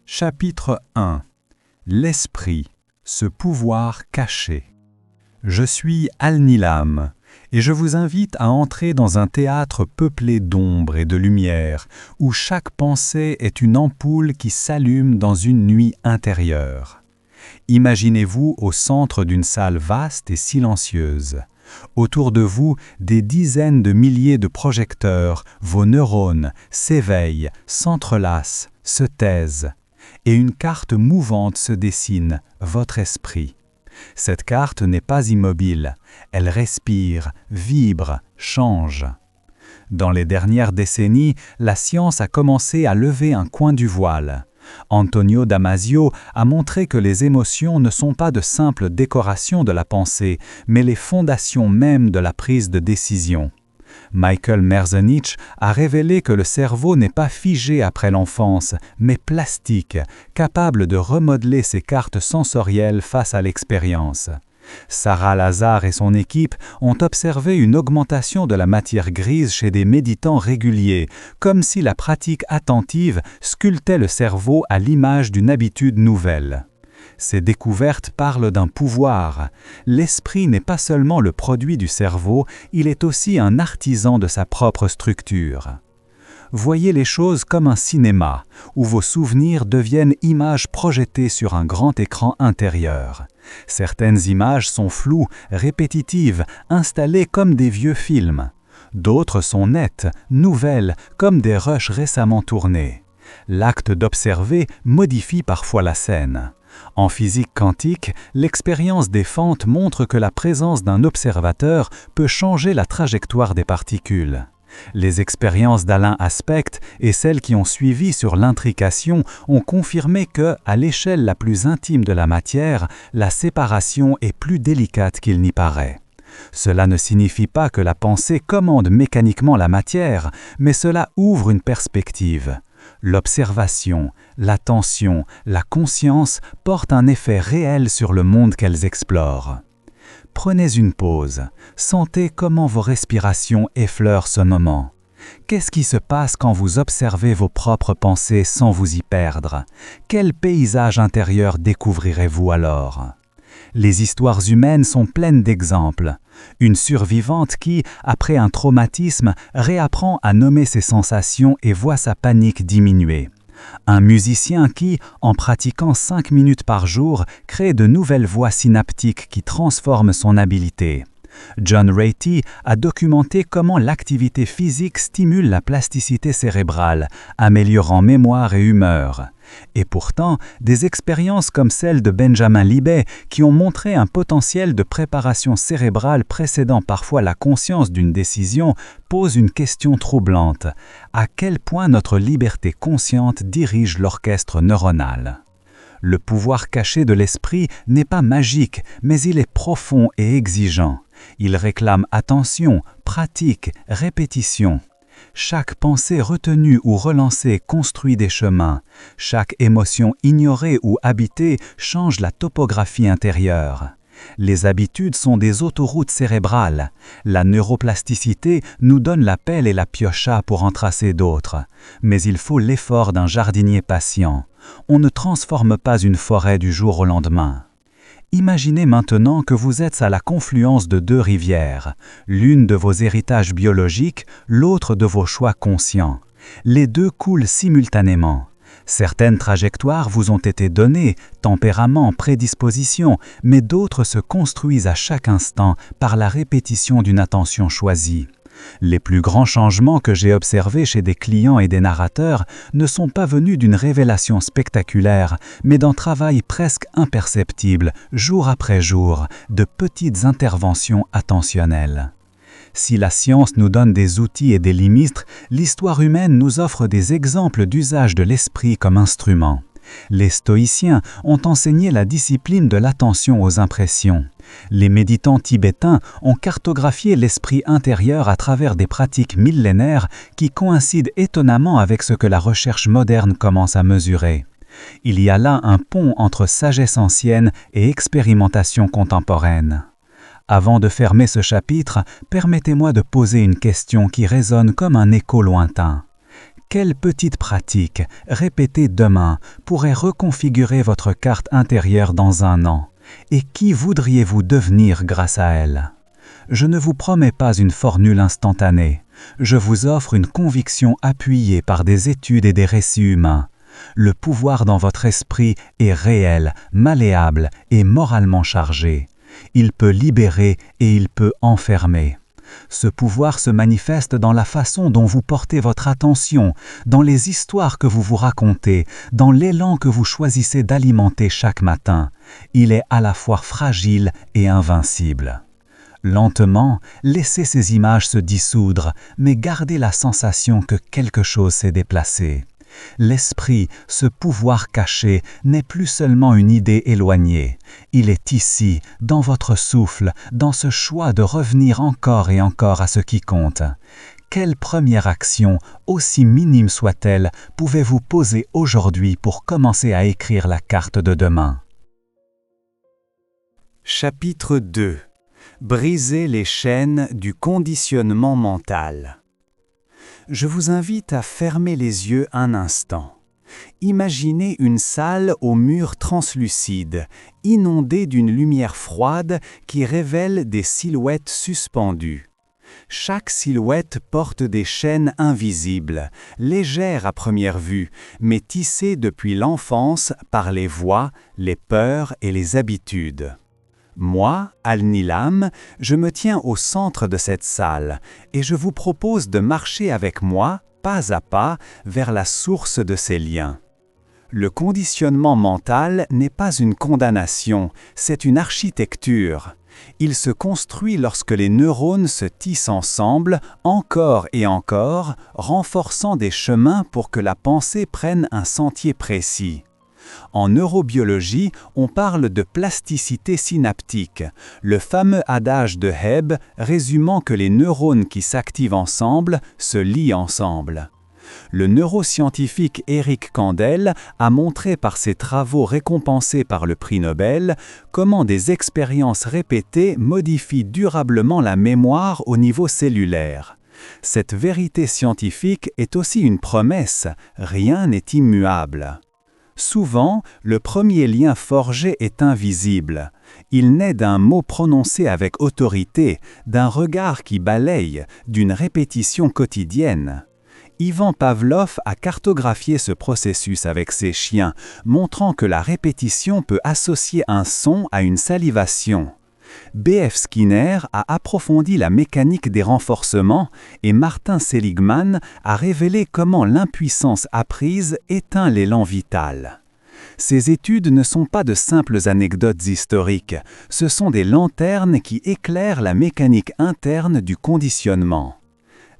Chapitre 1. L'esprit, ce pouvoir caché. Je suis Al-Nilam, et je vous invite à entrer dans un théâtre peuplé d'ombre et de lumière, où chaque pensée est une ampoule qui s'allume dans une nuit intérieure. Imaginez-vous au centre d'une salle vaste et silencieuse. Autour de vous, des dizaines de milliers de projecteurs, vos neurones s'éveillent, s'entrelacent, se taisent. Et une carte mouvante se dessine, votre esprit. Cette carte n'est pas immobile, elle respire, vibre, change. Dans les dernières décennies, la science a commencé à lever un coin du voile. Antonio Damasio a montré que les émotions ne sont pas de simples décorations de la pensée, mais les fondations mêmes de la prise de décision. Michael Merzenich a révélé que le cerveau n'est pas figé après l'enfance, mais plastique, capable de remodeler ses cartes sensorielles face à l'expérience. Sarah Lazare et son équipe ont observé une augmentation de la matière grise chez des méditants réguliers, comme si la pratique attentive sculptait le cerveau à l'image d'une habitude nouvelle. Ces découvertes parlent d'un pouvoir. L'esprit n'est pas seulement le produit du cerveau, il est aussi un artisan de sa propre structure. Voyez les choses comme un cinéma, où vos souvenirs deviennent images projetées sur un grand écran intérieur. Certaines images sont floues, répétitives, installées comme des vieux films. D'autres sont nettes, nouvelles, comme des rushs récemment tournés. L'acte d'observer modifie parfois la scène. En physique quantique, l'expérience des fentes montre que la présence d'un observateur peut changer la trajectoire des particules. Les expériences d'Alain Aspect et celles qui ont suivi sur l'intrication ont confirmé que, à l'échelle la plus intime de la matière, la séparation est plus délicate qu'il n'y paraît. Cela ne signifie pas que la pensée commande mécaniquement la matière, mais cela ouvre une perspective. L'observation, l'attention, la conscience portent un effet réel sur le monde qu'elles explorent. Prenez une pause, sentez comment vos respirations effleurent ce moment. Qu'est-ce qui se passe quand vous observez vos propres pensées sans vous y perdre? Quel paysage intérieur découvrirez-vous alors? Les histoires humaines sont pleines d'exemples. Une survivante qui, après un traumatisme, réapprend à nommer ses sensations et voit sa panique diminuer. Un musicien qui, en pratiquant 5 minutes par jour, crée de nouvelles voies synaptiques qui transforment son habileté. John Ratey a documenté comment l'activité physique stimule la plasticité cérébrale, améliorant mémoire et humeur. Et pourtant, des expériences comme celle de Benjamin Libet, qui ont montré un potentiel de préparation cérébrale précédant parfois la conscience d'une décision, posent une question troublante. À quel point notre liberté consciente dirige l'orchestre neuronal ? Le pouvoir caché de l'esprit n'est pas magique, mais il est profond et exigeant. Il réclame attention, pratique, répétition. Chaque pensée retenue ou relancée construit des chemins. Chaque émotion ignorée ou habitée change la topographie intérieure. Les habitudes sont des autoroutes cérébrales. La neuroplasticité nous donne la pelle et la piocha pour en tracer d'autres. Mais il faut l'effort d'un jardinier patient. On ne transforme pas une forêt du jour au lendemain. Imaginez maintenant que vous êtes à la confluence de deux rivières, l'une de vos héritages biologiques, l'autre de vos choix conscients. Les deux coulent simultanément. Certaines trajectoires vous ont été données, tempérament, prédisposition, mais d'autres se construisent à chaque instant par la répétition d'une attention choisie. Les plus grands changements que j'ai observés chez des clients et des narrateurs ne sont pas venus d'une révélation spectaculaire, mais d'un travail presque imperceptible, jour après jour, de petites interventions attentionnelles. Si la science nous donne des outils et des limites, l'histoire humaine nous offre des exemples d'usage de l'esprit comme instrument. Les stoïciens ont enseigné la discipline de l'attention aux impressions. Les méditants tibétains ont cartographié l'esprit intérieur à travers des pratiques millénaires qui coïncident étonnamment avec ce que la recherche moderne commence à mesurer. Il y a là un pont entre sagesse ancienne et expérimentation contemporaine. Avant de fermer ce chapitre, permettez-moi de poser une question qui résonne comme un écho lointain. Quelle petite pratique, répétée demain, pourrait reconfigurer votre carte intérieure dans un an? Et qui voudriez-vous devenir grâce à elle? Je ne vous promets pas une formule instantanée. Je vous offre une conviction appuyée par des études et des récits humains. Le pouvoir dans votre esprit est réel, malléable et moralement chargé. Il peut libérer et il peut enfermer. Ce pouvoir se manifeste dans la façon dont vous portez votre attention, dans les histoires que vous vous racontez, dans l'élan que vous choisissez d'alimenter chaque matin. Il est à la fois fragile et invincible. Lentement, laissez ces images se dissoudre, mais gardez la sensation que quelque chose s'est déplacé. L'esprit, ce pouvoir caché, n'est plus seulement une idée éloignée. Il est ici, dans votre souffle, dans ce choix de revenir encore et encore à ce qui compte. Quelle première action, aussi minime soit-elle, pouvez-vous poser aujourd'hui pour commencer à écrire la carte de demain? Chapitre 2. Briser les chaînes du conditionnement mental. Je vous invite à fermer les yeux un instant. Imaginez une salle aux murs translucides, inondée d'une lumière froide qui révèle des silhouettes suspendues. Chaque silhouette porte des chaînes invisibles, légères à première vue, mais tissées depuis l'enfance par les voix, les peurs et les habitudes. Moi, Al-Nilam, je me tiens au centre de cette salle et je vous propose de marcher avec moi, pas à pas, vers la source de ces liens. Le conditionnement mental n'est pas une condamnation, c'est une architecture. Il se construit lorsque les neurones se tissent ensemble, encore et encore, renforçant des chemins pour que la pensée prenne un sentier précis. En neurobiologie, on parle de plasticité synaptique, le fameux adage de Hebb résumant que les neurones qui s'activent ensemble se lient ensemble. Le neuroscientifique Eric Kandel a montré par ses travaux récompensés par le prix Nobel comment des expériences répétées modifient durablement la mémoire au niveau cellulaire. Cette vérité scientifique est aussi une promesse, rien n'est immuable. Souvent, le premier lien forgé est invisible. Il naît d'un mot prononcé avec autorité, d'un regard qui balaye, d'une répétition quotidienne. Ivan Pavlov a cartographié ce processus avec ses chiens, montrant que la répétition peut associer un son à une salivation. B.F. Skinner a approfondi la mécanique des renforcements et Martin Seligman a révélé comment l'impuissance apprise éteint l'élan vital. Ces études ne sont pas de simples anecdotes historiques, ce sont des lanternes qui éclairent la mécanique interne du conditionnement.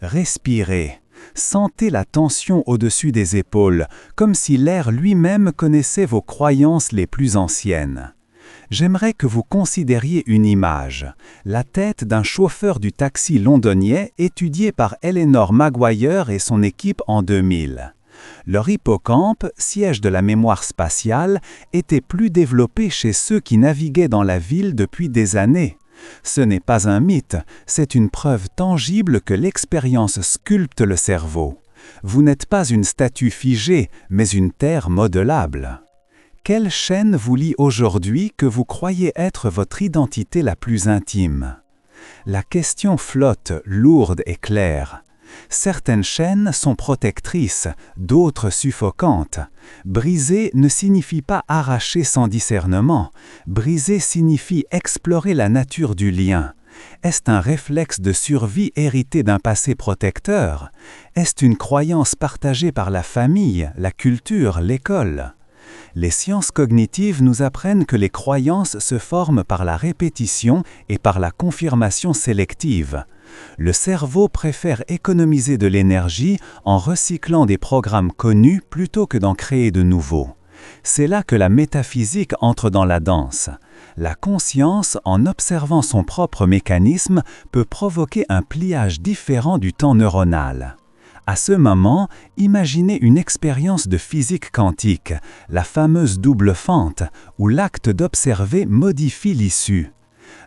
Respirez. Sentez la tension au-dessus des épaules, comme si l'air lui-même connaissait vos croyances les plus anciennes. J'aimerais que vous considériez une image, la tête d'un chauffeur du taxi londonien étudié par Eleanor Maguire et son équipe en 2000. Leur hippocampe, siège de la mémoire spatiale, était plus développé chez ceux qui naviguaient dans la ville depuis des années. Ce n'est pas un mythe, c'est une preuve tangible que l'expérience sculpte le cerveau. Vous n'êtes pas une statue figée, mais une terre modelable. Quelle chaîne vous lie aujourd'hui que vous croyez être votre identité la plus intime? La question flotte, lourde et claire. Certaines chaînes sont protectrices, d'autres suffocantes. Briser ne signifie pas arracher sans discernement. Briser signifie explorer la nature du lien. Est-ce un réflexe de survie hérité d'un passé protecteur? Est-ce une croyance partagée par la famille, la culture, l'école? Les sciences cognitives nous apprennent que les croyances se forment par la répétition et par la confirmation sélective. Le cerveau préfère économiser de l'énergie en recyclant des programmes connus plutôt que d'en créer de nouveaux. C'est là que la métaphysique entre dans la danse. La conscience, en observant son propre mécanisme, peut provoquer un pliage différent du temps neuronal. À ce moment, imaginez une expérience de physique quantique, la fameuse double fente, où l'acte d'observer modifie l'issue.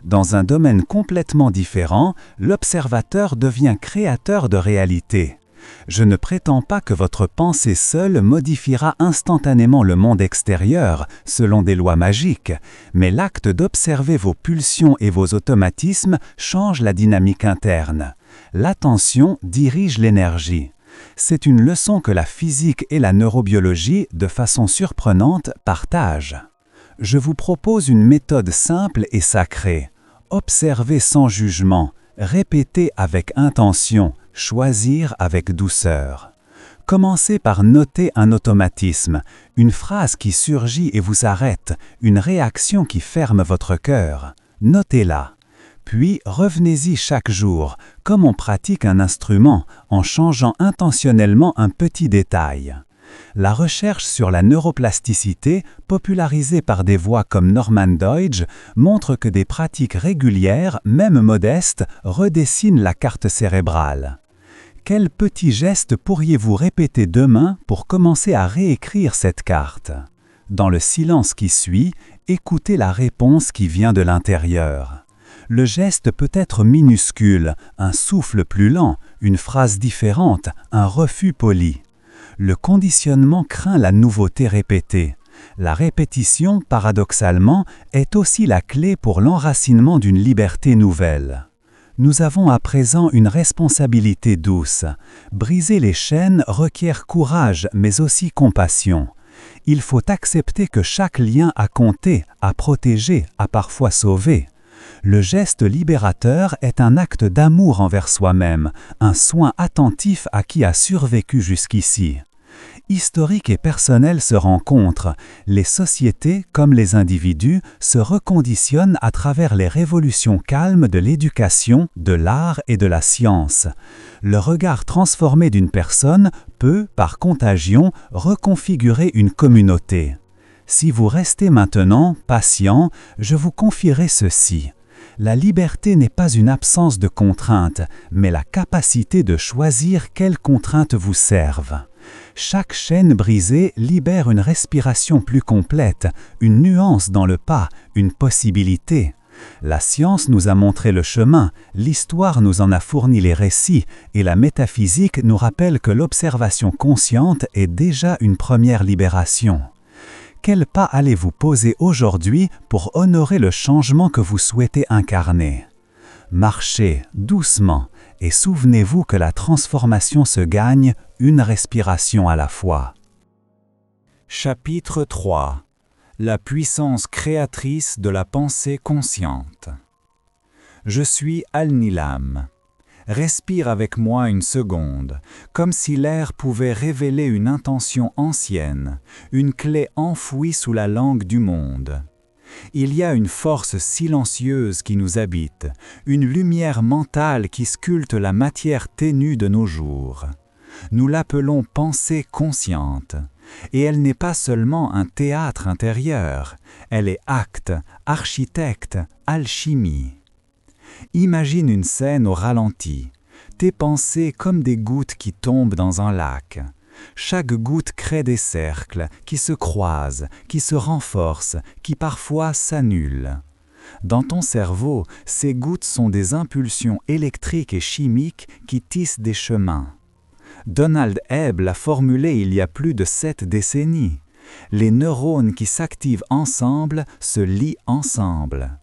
Dans un domaine complètement différent, l'observateur devient créateur de réalité. Je ne prétends pas que votre pensée seule modifiera instantanément le monde extérieur, selon des lois magiques, mais l'acte d'observer vos pulsions et vos automatismes change la dynamique interne. L'attention dirige l'énergie. C'est une leçon que la physique et la neurobiologie, de façon surprenante, partagent. Je vous propose une méthode simple et sacrée. Observer sans jugement, répéter avec intention, choisir avec douceur. Commencez par noter un automatisme, une phrase qui surgit et vous arrête, une réaction qui ferme votre cœur. Notez-la. Puis revenez-y chaque jour, comme on pratique un instrument, en changeant intentionnellement un petit détail. La recherche sur la neuroplasticité, popularisée par des voix comme Norman Doidge, montre que des pratiques régulières, même modestes, redessinent la carte cérébrale. Quel petit geste pourriez-vous répéter demain pour commencer à réécrire cette carte? Dans le silence qui suit, écoutez la réponse qui vient de l'intérieur. Le geste peut être minuscule, un souffle plus lent, une phrase différente, un refus poli. Le conditionnement craint la nouveauté répétée. La répétition, paradoxalement, est aussi la clé pour l'enracinement d'une liberté nouvelle. Nous avons à présent une responsabilité douce. Briser les chaînes requiert courage, mais aussi compassion. Il faut accepter que chaque lien a compté, a protégé, a parfois sauvé. Le geste libérateur est un acte d'amour envers soi-même, un soin attentif à qui a survécu jusqu'ici. Historique et personnel se rencontrent, les sociétés comme les individus se reconditionnent à travers les révolutions calmes de l'éducation, de l'art et de la science. Le regard transformé d'une personne peut, par contagion, reconfigurer une communauté. Si vous restez maintenant patient, je vous confierai ceci. La liberté n'est pas une absence de contraintes, mais la capacité de choisir quelles contraintes vous servent. Chaque chaîne brisée libère une respiration plus complète, une nuance dans le pas, une possibilité. La science nous a montré le chemin, l'histoire nous en a fourni les récits, et la métaphysique nous rappelle que l'observation consciente est déjà une première libération. Quel pas allez-vous poser aujourd'hui pour honorer le changement que vous souhaitez incarner? Marchez doucement et souvenez-vous que la transformation se gagne une respiration à la fois. Chapitre 3. La puissance créatrice de la pensée consciente. Je suis Al-Nilam. Respire avec moi une seconde, comme si l'air pouvait révéler une intention ancienne, une clé enfouie sous la langue du monde. Il y a une force silencieuse qui nous habite, une lumière mentale qui sculpte la matière ténue de nos jours. Nous l'appelons pensée consciente, et elle n'est pas seulement un théâtre intérieur, elle est acte, architecte, alchimie. Imagine une scène au ralenti, tes pensées comme des gouttes qui tombent dans un lac. Chaque goutte crée des cercles qui se croisent, qui se renforcent, qui parfois s'annulent. Dans ton cerveau, ces gouttes sont des impulsions électriques et chimiques qui tissent des chemins. Donald Hebb l'a formulé il y a plus de 7 décennies. Les neurones qui s'activent ensemble se lient ensemble.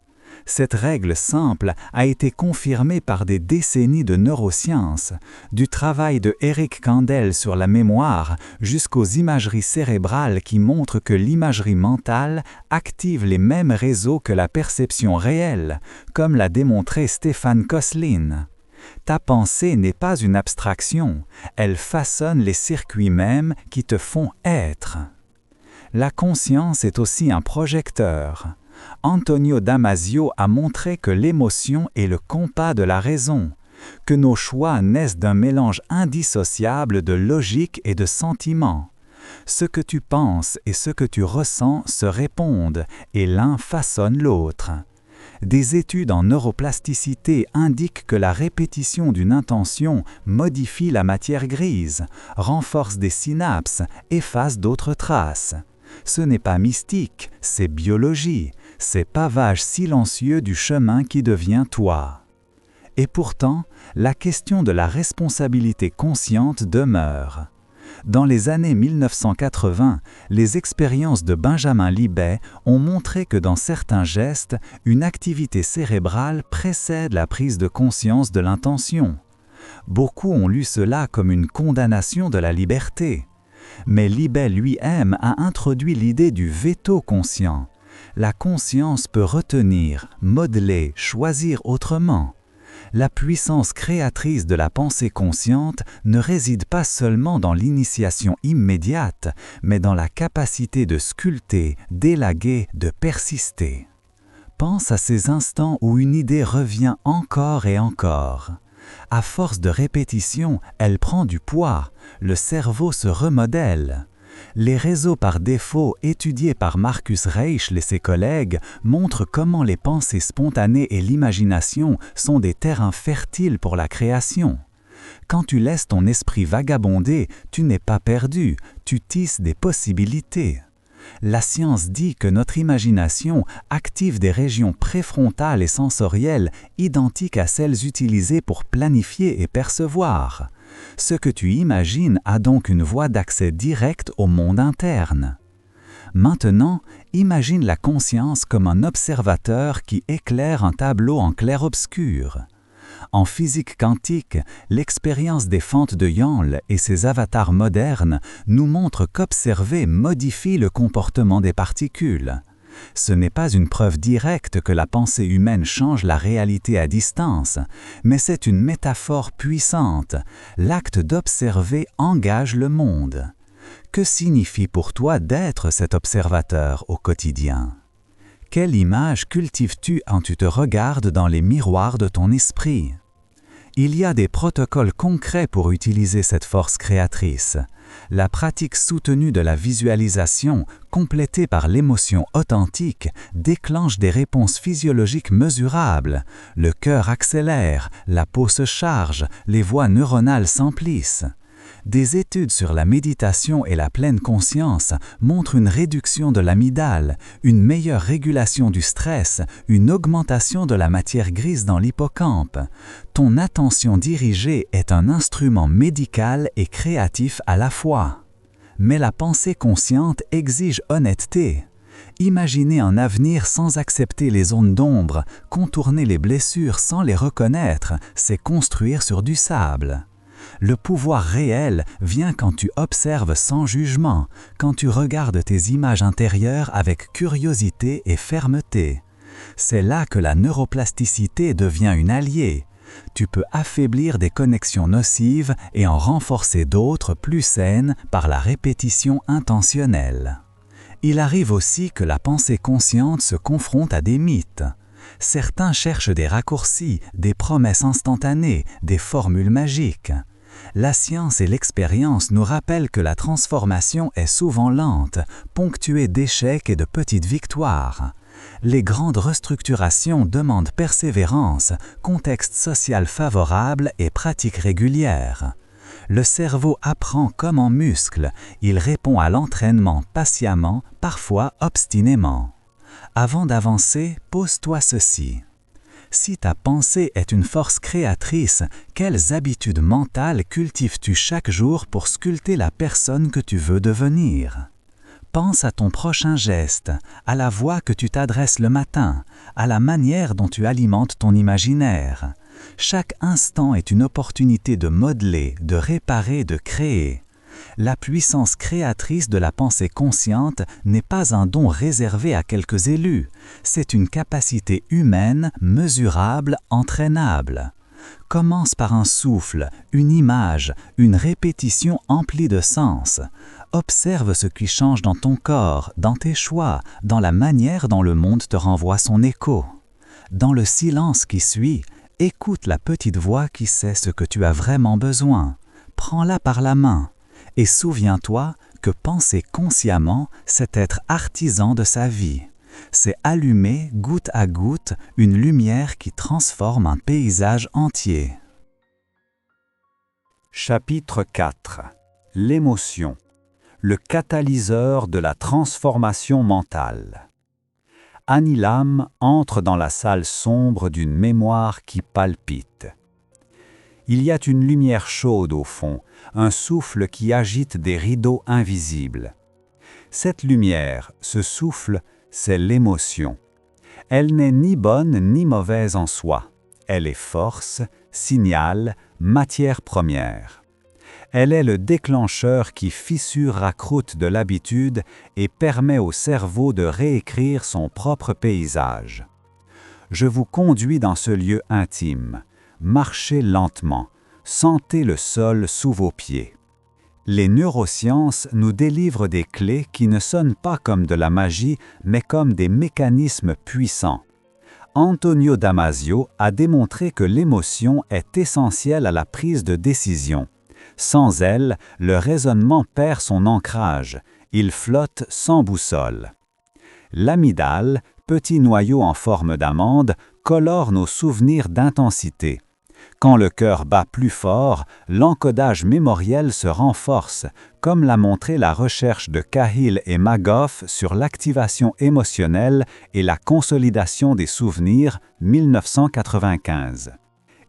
Cette règle simple a été confirmée par des décennies de neurosciences, du travail de Eric Kandel sur la mémoire jusqu'aux imageries cérébrales qui montrent que l'imagerie mentale active les mêmes réseaux que la perception réelle, comme l'a démontré Stéphane Koslin. Ta pensée n'est pas une abstraction, elle façonne les circuits mêmes qui te font être. La conscience est aussi un projecteur. Antonio Damasio a montré que l'émotion est le compas de la raison, que nos choix naissent d'un mélange indissociable de logique et de sentiment. Ce que tu penses et ce que tu ressens se répondent et l'un façonne l'autre. Des études en neuroplasticité indiquent que la répétition d'une intention modifie la matière grise, renforce des synapses, efface d'autres traces. Ce n'est pas mystique, c'est biologie, c'est pavage silencieux du chemin qui devient toi. Et pourtant, la question de la responsabilité consciente demeure. Dans les années 1980, les expériences de Benjamin Libet ont montré que dans certains gestes, une activité cérébrale précède la prise de conscience de l'intention. Beaucoup ont lu cela comme une condamnation de la liberté. Mais Libet lui-même a introduit l'idée du veto conscient. La conscience peut retenir, modeler, choisir autrement. La puissance créatrice de la pensée consciente ne réside pas seulement dans l'initiation immédiate, mais dans la capacité de sculpter, d'élaguer, de persister. Pense à ces instants où une idée revient encore et encore. À force de répétition, elle prend du poids, le cerveau se remodèle. Les réseaux par défaut étudiés par Marcus Reichel et ses collègues montrent comment les pensées spontanées et l'imagination sont des terrains fertiles pour la création. Quand tu laisses ton esprit vagabonder, tu n'es pas perdu, tu tisses des possibilités. La science dit que notre imagination active des régions préfrontales et sensorielles identiques à celles utilisées pour planifier et percevoir. Ce que tu imagines a donc une voie d'accès direct au monde interne. Maintenant, imagine la conscience comme un observateur qui éclaire un tableau en clair-obscur. En physique quantique, l'expérience des fentes de Young et ses avatars modernes nous montrent qu'observer modifie le comportement des particules. Ce n'est pas une preuve directe que la pensée humaine change la réalité à distance, mais c'est une métaphore puissante. L'acte d'observer engage le monde. Que signifie pour toi d'être cet observateur au quotidien? Quelle image cultives-tu quand tu te regardes dans les miroirs de ton esprit? Il y a des protocoles concrets pour utiliser cette force créatrice. La pratique soutenue de la visualisation, complétée par l'émotion authentique, déclenche des réponses physiologiques mesurables. Le cœur accélère, la peau se charge, les voies neuronales s'emplissent. Des études sur la méditation et la pleine conscience montrent une réduction de l'amygdale, une meilleure régulation du stress, une augmentation de la matière grise dans l'hippocampe. Ton attention dirigée est un instrument médical et créatif à la fois. Mais la pensée consciente exige honnêteté. Imaginer un avenir sans accepter les zones d'ombre, contourner les blessures sans les reconnaître, c'est construire sur du sable. Le pouvoir réel vient quand tu observes sans jugement, quand tu regardes tes images intérieures avec curiosité et fermeté. C'est là que la neuroplasticité devient une alliée. Tu peux affaiblir des connexions nocives et en renforcer d'autres plus saines par la répétition intentionnelle. Il arrive aussi que la pensée consciente se confronte à des mythes. Certains cherchent des raccourcis, des promesses instantanées, des formules magiques. La science et l'expérience nous rappellent que la transformation est souvent lente, ponctuée d'échecs et de petites victoires. Les grandes restructurations demandent persévérance, contexte social favorable et pratiques régulières. Le cerveau apprend comme en muscle, il répond à l'entraînement patiemment, parfois obstinément. Avant d'avancer, pose-toi ceci. Si ta pensée est une force créatrice, quelles habitudes mentales cultives-tu chaque jour pour sculpter la personne que tu veux devenir? Pense à ton prochain geste, à la voix que tu t'adresses le matin, à la manière dont tu alimentes ton imaginaire. Chaque instant est une opportunité de modeler, de réparer, de créer. La puissance créatrice de la pensée consciente n'est pas un don réservé à quelques élus, c'est une capacité humaine, mesurable, entraînable. Commence par un souffle, une image, une répétition emplie de sens. Observe ce qui change dans ton corps, dans tes choix, dans la manière dont le monde te renvoie son écho. Dans le silence qui suit, écoute la petite voix qui sait ce que tu as vraiment besoin. Prends-la par la main. Et souviens-toi que penser consciemment, c'est être artisan de sa vie. C'est allumer, goutte à goutte, une lumière qui transforme un paysage entier. Chapitre 4. L'émotion, le catalyseur de la transformation mentale. Annie Lam entre dans la salle sombre d'une mémoire qui palpite. Il y a une lumière chaude au fond, un souffle qui agite des rideaux invisibles. Cette lumière, ce souffle, c'est l'émotion. Elle n'est ni bonne ni mauvaise en soi. Elle est force, signal, matière première. Elle est le déclencheur qui fissure la croûte de l'habitude et permet au cerveau de réécrire son propre paysage. Je vous conduis dans ce lieu intime. Marchez lentement. Sentez le sol sous vos pieds. Les neurosciences nous délivrent des clés qui ne sonnent pas comme de la magie, mais comme des mécanismes puissants. Antonio Damasio a démontré que l'émotion est essentielle à la prise de décision. Sans elle, le raisonnement perd son ancrage. Il flotte sans boussole. L'amygdale, petit noyau en forme d'amande, colore nos souvenirs d'intensité. Quand le cœur bat plus fort, l'encodage mémoriel se renforce, comme l'a montré la recherche de Cahill et Magoff sur l'activation émotionnelle et la consolidation des souvenirs, 1995.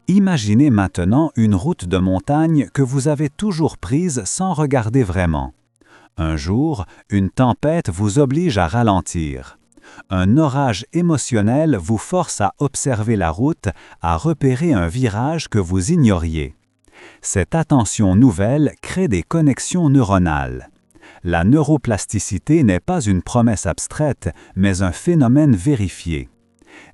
Imaginez maintenant une route de montagne que vous avez toujours prise sans regarder vraiment. Un jour, une tempête vous oblige à ralentir. Un orage émotionnel vous force à observer la route, à repérer un virage que vous ignoriez. Cette attention nouvelle crée des connexions neuronales. La neuroplasticité n'est pas une promesse abstraite, mais un phénomène vérifié.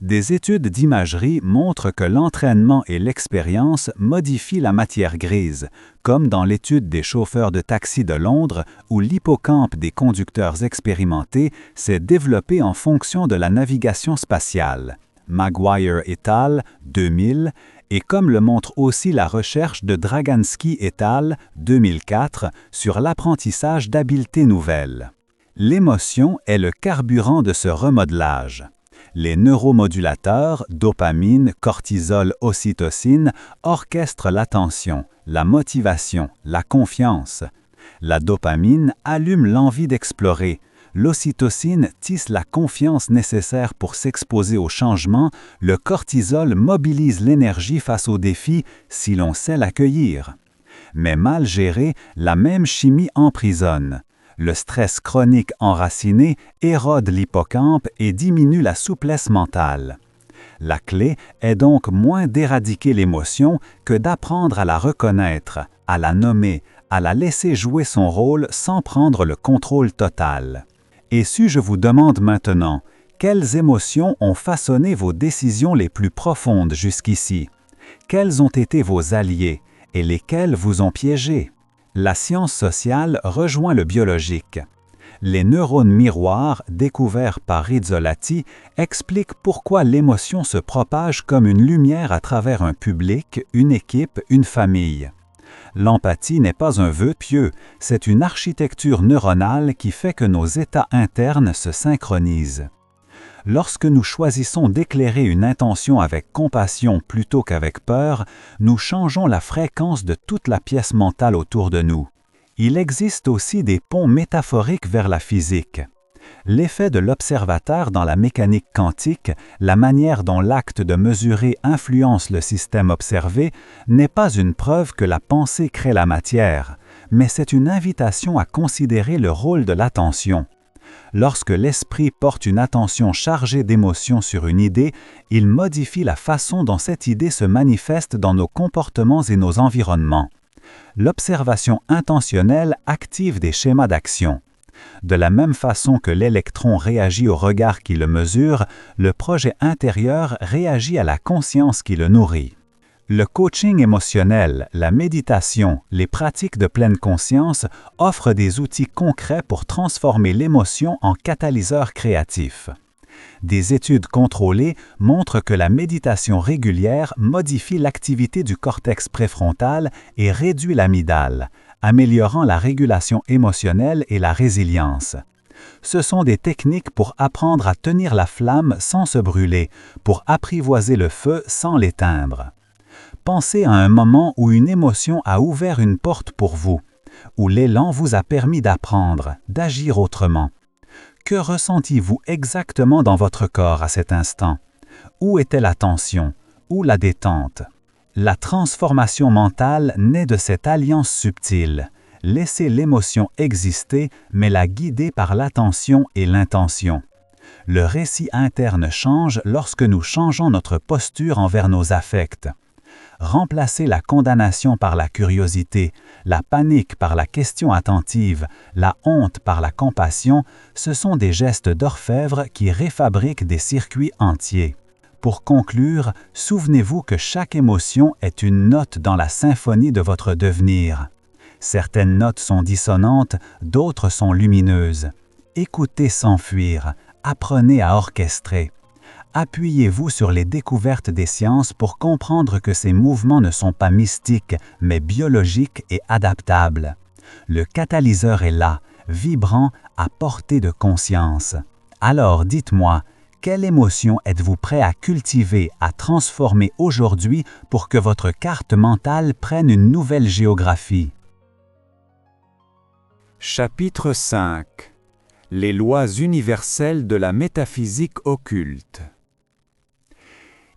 Des études d'imagerie montrent que l'entraînement et l'expérience modifient la matière grise, comme dans l'étude des chauffeurs de taxi de Londres où l'hippocampe des conducteurs expérimentés s'est développé en fonction de la navigation spatiale. Maguire et al. 2000, et comme le montre aussi la recherche de Dragansky et al. 2004 sur l'apprentissage d'habiletés nouvelles. L'émotion est le carburant de ce remodelage. Les neuromodulateurs, dopamine, cortisol, ocytocine, orchestrent l'attention, la motivation, la confiance. La dopamine allume l'envie d'explorer. L'ocytocine tisse la confiance nécessaire pour s'exposer au changement. Le cortisol mobilise l'énergie face aux défis si l'on sait l'accueillir. Mais mal gérée, la même chimie emprisonne. Le stress chronique enraciné érode l'hippocampe et diminue la souplesse mentale. La clé est donc moins d'éradiquer l'émotion que d'apprendre à la reconnaître, à la nommer, à la laisser jouer son rôle sans prendre le contrôle total. Et si je vous demande maintenant, quelles émotions ont façonné vos décisions les plus profondes jusqu'ici? Quels ont été vos alliés et lesquels vous ont piégé? La science sociale rejoint le biologique. Les neurones miroirs, découverts par Rizzolatti, expliquent pourquoi l'émotion se propage comme une lumière à travers un public, une équipe, une famille. L'empathie n'est pas un vœu pieux, c'est une architecture neuronale qui fait que nos états internes se synchronisent. Lorsque nous choisissons d'éclairer une intention avec compassion plutôt qu'avec peur, nous changeons la fréquence de toute la pièce mentale autour de nous. Il existe aussi des ponts métaphoriques vers la physique. L'effet de l'observateur dans la mécanique quantique, la manière dont l'acte de mesurer influence le système observé, n'est pas une preuve que la pensée crée la matière, mais c'est une invitation à considérer le rôle de l'attention. Lorsque l'esprit porte une attention chargée d'émotions sur une idée, il modifie la façon dont cette idée se manifeste dans nos comportements et nos environnements. L'observation intentionnelle active des schémas d'action. De la même façon que l'électron réagit au regard qui le mesure, le projet intérieur réagit à la conscience qui le nourrit. Le coaching émotionnel, la méditation, les pratiques de pleine conscience offrent des outils concrets pour transformer l'émotion en catalyseur créatif. Des études contrôlées montrent que la méditation régulière modifie l'activité du cortex préfrontal et réduit l'amygdale, améliorant la régulation émotionnelle et la résilience. Ce sont des techniques pour apprendre à tenir la flamme sans se brûler, pour apprivoiser le feu sans l'éteindre. Pensez à un moment où une émotion a ouvert une porte pour vous, où l'élan vous a permis d'apprendre, d'agir autrement. Que ressentiez-vous exactement dans votre corps à cet instant? Où était la tension? Où la détente? La transformation mentale naît de cette alliance subtile. Laissez l'émotion exister, mais la guider par l'attention et l'intention. Le récit interne change lorsque nous changeons notre posture envers nos affects. Remplacez la condamnation par la curiosité, la panique par la question attentive, la honte par la compassion, ce sont des gestes d'orfèvre qui réfabriquent des circuits entiers. Pour conclure, souvenez-vous que chaque émotion est une note dans la symphonie de votre devenir. Certaines notes sont dissonantes, d'autres sont lumineuses. Écoutez sans fuir, apprenez à orchestrer. Appuyez-vous sur les découvertes des sciences pour comprendre que ces mouvements ne sont pas mystiques, mais biologiques et adaptables. Le catalyseur est là, vibrant, à portée de conscience. Alors dites-moi, quelle émotion êtes-vous prêt à cultiver, à transformer aujourd'hui pour que votre carte mentale prenne une nouvelle géographie? Chapitre 5. Les lois universelles de la métaphysique occulte.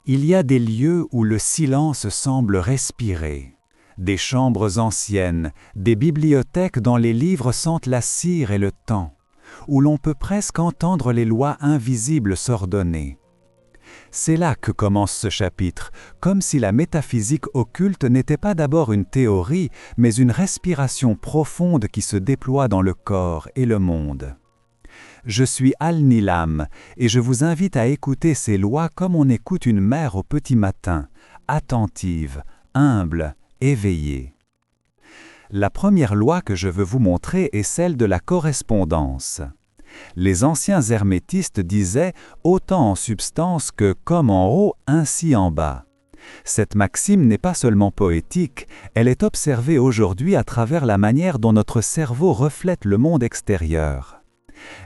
Il y a des lieux où le silence semble respirer, des chambres anciennes, des bibliothèques dont les livres sentent la cire et le temps, où l'on peut presque entendre les lois invisibles s'ordonner. C'est là que commence ce chapitre, comme si la métaphysique occulte n'était pas d'abord une théorie, mais une respiration profonde qui se déploie dans le corps et le monde. Je suis Al-Nilam, et je vous invite à écouter ces lois comme on écoute une mère au petit matin, attentive, humble, éveillée. La première loi que je veux vous montrer est celle de la correspondance. Les anciens hermétistes disaient « autant en substance que comme en haut, ainsi en bas ». Cette maxime n'est pas seulement poétique, elle est observée aujourd'hui à travers la manière dont notre cerveau reflète le monde extérieur.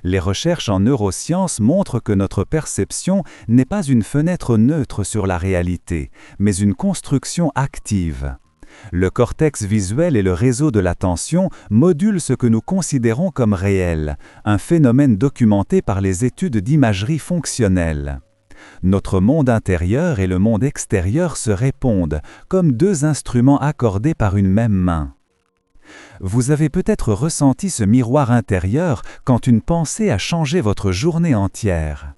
Les recherches en neurosciences montrent que notre perception n'est pas une fenêtre neutre sur la réalité, mais une construction active. Le cortex visuel et le réseau de l'attention modulent ce que nous considérons comme réel, un phénomène documenté par les études d'imagerie fonctionnelle. Notre monde intérieur et le monde extérieur se répondent, comme deux instruments accordés par une même main. Vous avez peut-être ressenti ce miroir intérieur quand une pensée a changé votre journée entière.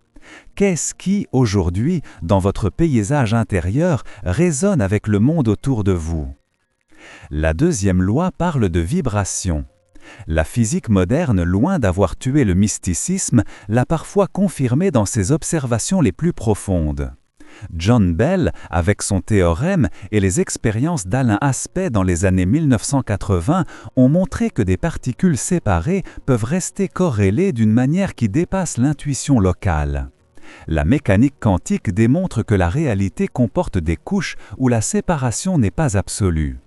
Qu'est-ce qui, aujourd'hui, dans votre paysage intérieur, résonne avec le monde autour de vous? La deuxième loi parle de vibration. La physique moderne, loin d'avoir tué le mysticisme, l'a parfois confirmé dans ses observations les plus profondes. John Bell, avec son théorème et les expériences d'Alain Aspect dans les années 1980, ont montré que des particules séparées peuvent rester corrélées d'une manière qui dépasse l'intuition locale. La mécanique quantique démontre que la réalité comporte des couches où la séparation n'est pas absolue.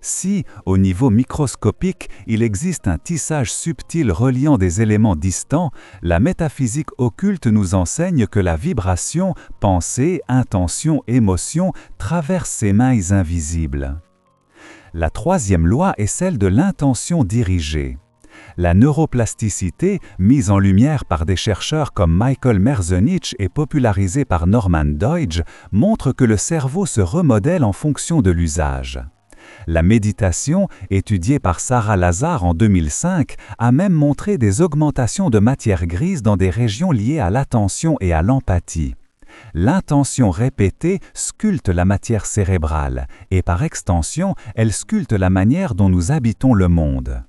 Si, au niveau microscopique, il existe un tissage subtil reliant des éléments distants, la métaphysique occulte nous enseigne que la vibration, pensée, intention, émotion traverse ces mailles invisibles. La troisième loi est celle de l'intention dirigée. La neuroplasticité, mise en lumière par des chercheurs comme Michael Merzenich et popularisée par Norman Doidge, montre que le cerveau se remodèle en fonction de l'usage. La méditation, étudiée par Sarah Lazar en 2005, a même montré des augmentations de matière grise dans des régions liées à l'attention et à l'empathie. L'intention répétée sculpte la matière cérébrale et par extension, elle sculpte la manière dont nous habitons le monde.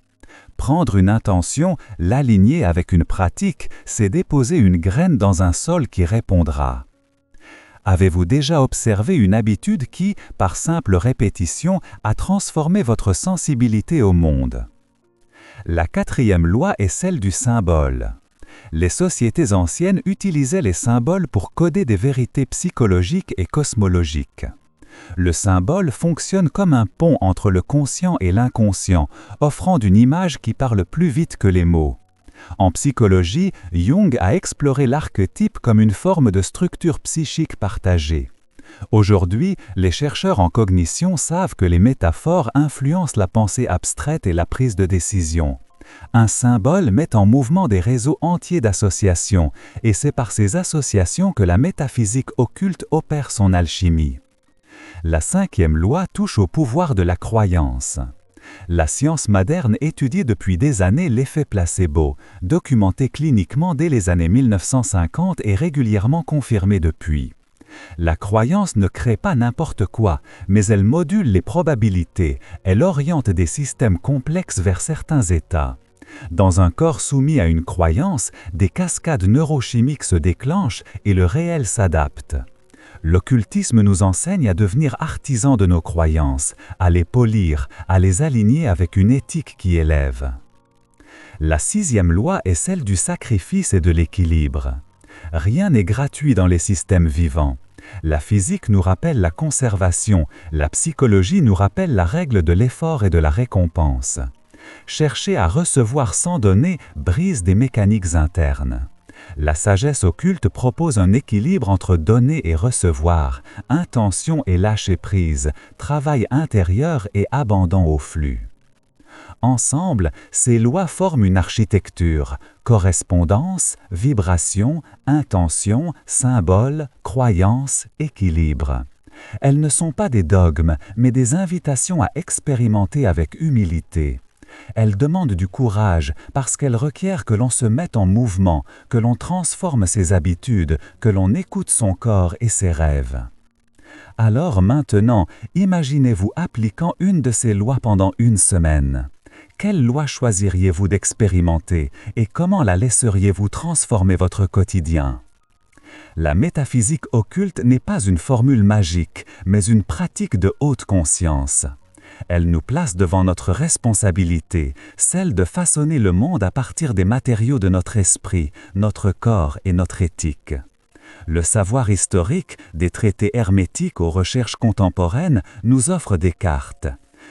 Prendre une intention, l'aligner avec une pratique, c'est déposer une graine dans un sol qui répondra. Avez-vous déjà observé une habitude qui, par simple répétition, a transformé votre sensibilité au monde? La quatrième loi est celle du symbole. Les sociétés anciennes utilisaient les symboles pour coder des vérités psychologiques et cosmologiques. Le symbole fonctionne comme un pont entre le conscient et l'inconscient, offrant une image qui parle plus vite que les mots. En psychologie, Jung a exploré l'archétype comme une forme de structure psychique partagée. Aujourd'hui, les chercheurs en cognition savent que les métaphores influencent la pensée abstraite et la prise de décision. Un symbole met en mouvement des réseaux entiers d'associations, et c'est par ces associations que la métaphysique occulte opère son alchimie. La cinquième loi touche au pouvoir de la croyance. La science moderne étudie depuis des années l'effet placebo, documenté cliniquement dès les années 1950 et régulièrement confirmé depuis. La croyance ne crée pas n'importe quoi, mais elle module les probabilités, elle oriente des systèmes complexes vers certains états. Dans un corps soumis à une croyance, des cascades neurochimiques se déclenchent et le réel s'adapte. L'occultisme nous enseigne à devenir artisans de nos croyances, à les polir, à les aligner avec une éthique qui élève. La sixième loi est celle du sacrifice et de l'équilibre. Rien n'est gratuit dans les systèmes vivants. La physique nous rappelle la conservation, la psychologie nous rappelle la règle de l'effort et de la récompense. Chercher à recevoir sans donner brise des mécaniques internes. La sagesse occulte propose un équilibre entre donner et recevoir, intention et lâcher-prise, travail intérieur et abandon au flux. Ensemble, ces lois forment une architecture, correspondance, vibration, intention, symbole, croyance, équilibre. Elles ne sont pas des dogmes, mais des invitations à expérimenter avec humilité. Elles demandent du courage parce qu'elles requièrent que l'on se mette en mouvement, que l'on transforme ses habitudes, que l'on écoute son corps et ses rêves. Alors maintenant, imaginez-vous appliquant une de ces lois pendant une semaine. Quelle loi choisiriez-vous d'expérimenter et comment la laisseriez-vous transformer votre quotidien? La métaphysique occulte n'est pas une formule magique, mais une pratique de haute conscience. Elle nous place devant notre responsabilité, celle de façonner le monde à partir des matériaux de notre esprit, notre corps et notre éthique. Le savoir historique, des traités hermétiques aux recherches contemporaines, nous offre des cartes.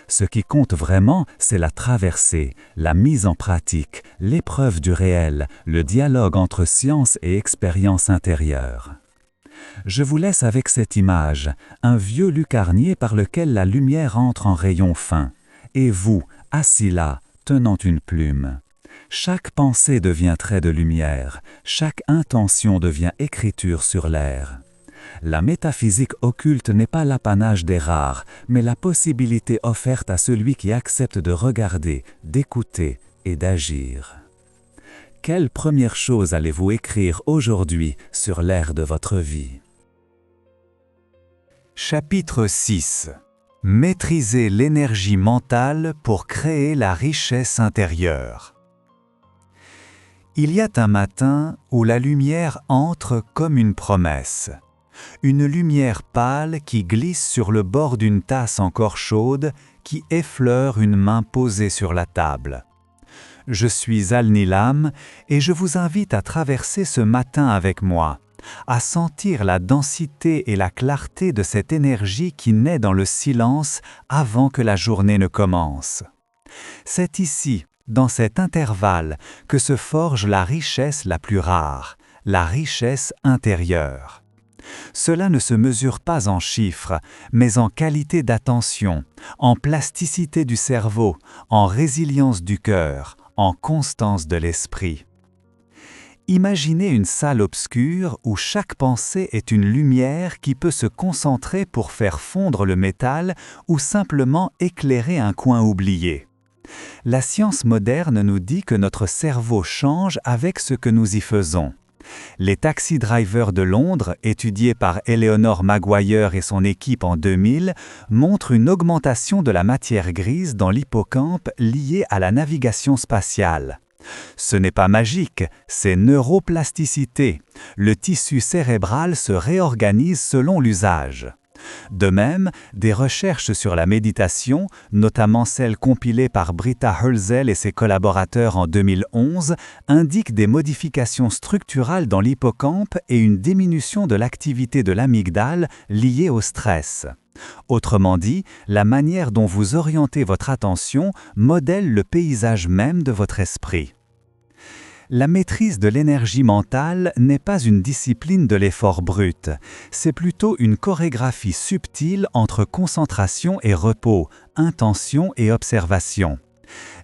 Ce qui compte vraiment, c'est la traversée, la mise en pratique, l'épreuve du réel, le dialogue entre science et expérience intérieure. Je vous laisse avec cette image, un vieux lucarnier par lequel la lumière entre en rayon fin, et vous, assis là, tenant une plume. Chaque pensée devient trait de lumière, chaque intention devient écriture sur l'air. La métaphysique occulte n'est pas l'apanage des rares, mais la possibilité offerte à celui qui accepte de regarder, d'écouter et d'agir. Quelle première chose allez-vous écrire aujourd'hui sur l'air de votre vie? Chapitre 6. Maîtriser l'énergie mentale pour créer la richesse intérieure. Il y a un matin où la lumière entre comme une promesse. Une lumière pâle qui glisse sur le bord d'une tasse encore chaude qui effleure une main posée sur la table. Je suis Al-Nilam et je vous invite à traverser ce matin avec moi, à sentir la densité et la clarté de cette énergie qui naît dans le silence avant que la journée ne commence. C'est ici, dans cet intervalle, que se forge la richesse la plus rare, la richesse intérieure. Cela ne se mesure pas en chiffres, mais en qualité d'attention, en plasticité du cerveau, en résilience du cœur, en constance de l'esprit. Imaginez une salle obscure où chaque pensée est une lumière qui peut se concentrer pour faire fondre le métal ou simplement éclairer un coin oublié. La science moderne nous dit que notre cerveau change avec ce que nous y faisons. Les taxi drivers de Londres, étudiés par Eleanor Maguire et son équipe en 2000, montrent une augmentation de la matière grise dans l'hippocampe liée à la navigation spatiale. Ce n'est pas magique, c'est neuroplasticité. Le tissu cérébral se réorganise selon l'usage. De même, des recherches sur la méditation, notamment celles compilées par Britta Hölzel et ses collaborateurs en 2011, indiquent des modifications structurales dans l'hippocampe et une diminution de l'activité de l'amygdale liée au stress. Autrement dit, la manière dont vous orientez votre attention modèle le paysage même de votre esprit. La maîtrise de l'énergie mentale n'est pas une discipline de l'effort brut, c'est plutôt une chorégraphie subtile entre concentration et repos, intention et observation.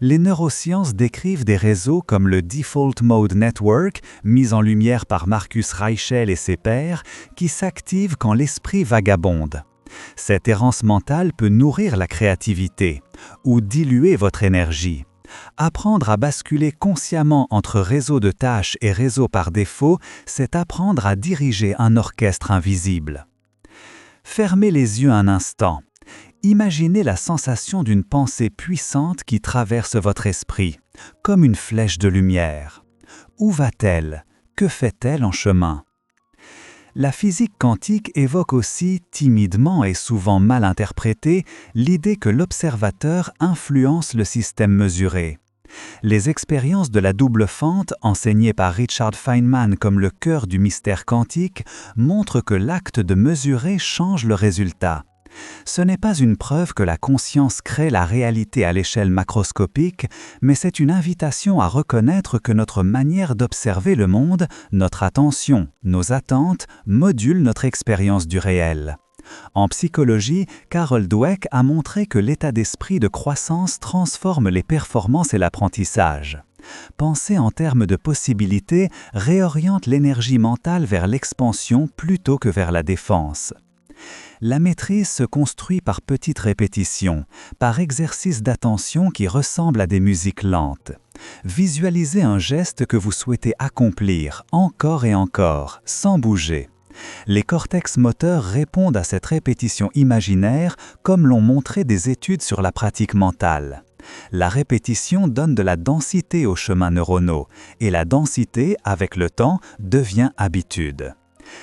Les neurosciences décrivent des réseaux comme le Default Mode Network, mis en lumière par Marcus Reichel et ses pairs, qui s'activent quand l'esprit vagabonde. Cette errance mentale peut nourrir la créativité ou diluer votre énergie. Apprendre à basculer consciemment entre réseau de tâches et réseau par défaut, c'est apprendre à diriger un orchestre invisible. Fermez les yeux un instant. Imaginez la sensation d'une pensée puissante qui traverse votre esprit, comme une flèche de lumière. Où va-t-elle? Que fait-elle en chemin? La physique quantique évoque aussi, timidement et souvent mal interprétée, l'idée que l'observateur influence le système mesuré. Les expériences de la double fente, enseignées par Richard Feynman comme le cœur du mystère quantique, montrent que l'acte de mesurer change le résultat. Ce n'est pas une preuve que la conscience crée la réalité à l'échelle macroscopique, mais c'est une invitation à reconnaître que notre manière d'observer le monde, notre attention, nos attentes, modulent notre expérience du réel. En psychologie, Carol Dweck a montré que l'état d'esprit de croissance transforme les performances et l'apprentissage. Penser en termes de possibilités réoriente l'énergie mentale vers l'expansion plutôt que vers la défense. La maîtrise se construit par petites répétitions, par exercices d'attention qui ressemblent à des musiques lentes. Visualisez un geste que vous souhaitez accomplir encore et encore, sans bouger. Les cortex moteurs répondent à cette répétition imaginaire comme l'ont montré des études sur la pratique mentale. La répétition donne de la densité aux chemins neuronaux, et la densité, avec le temps, devient habitude.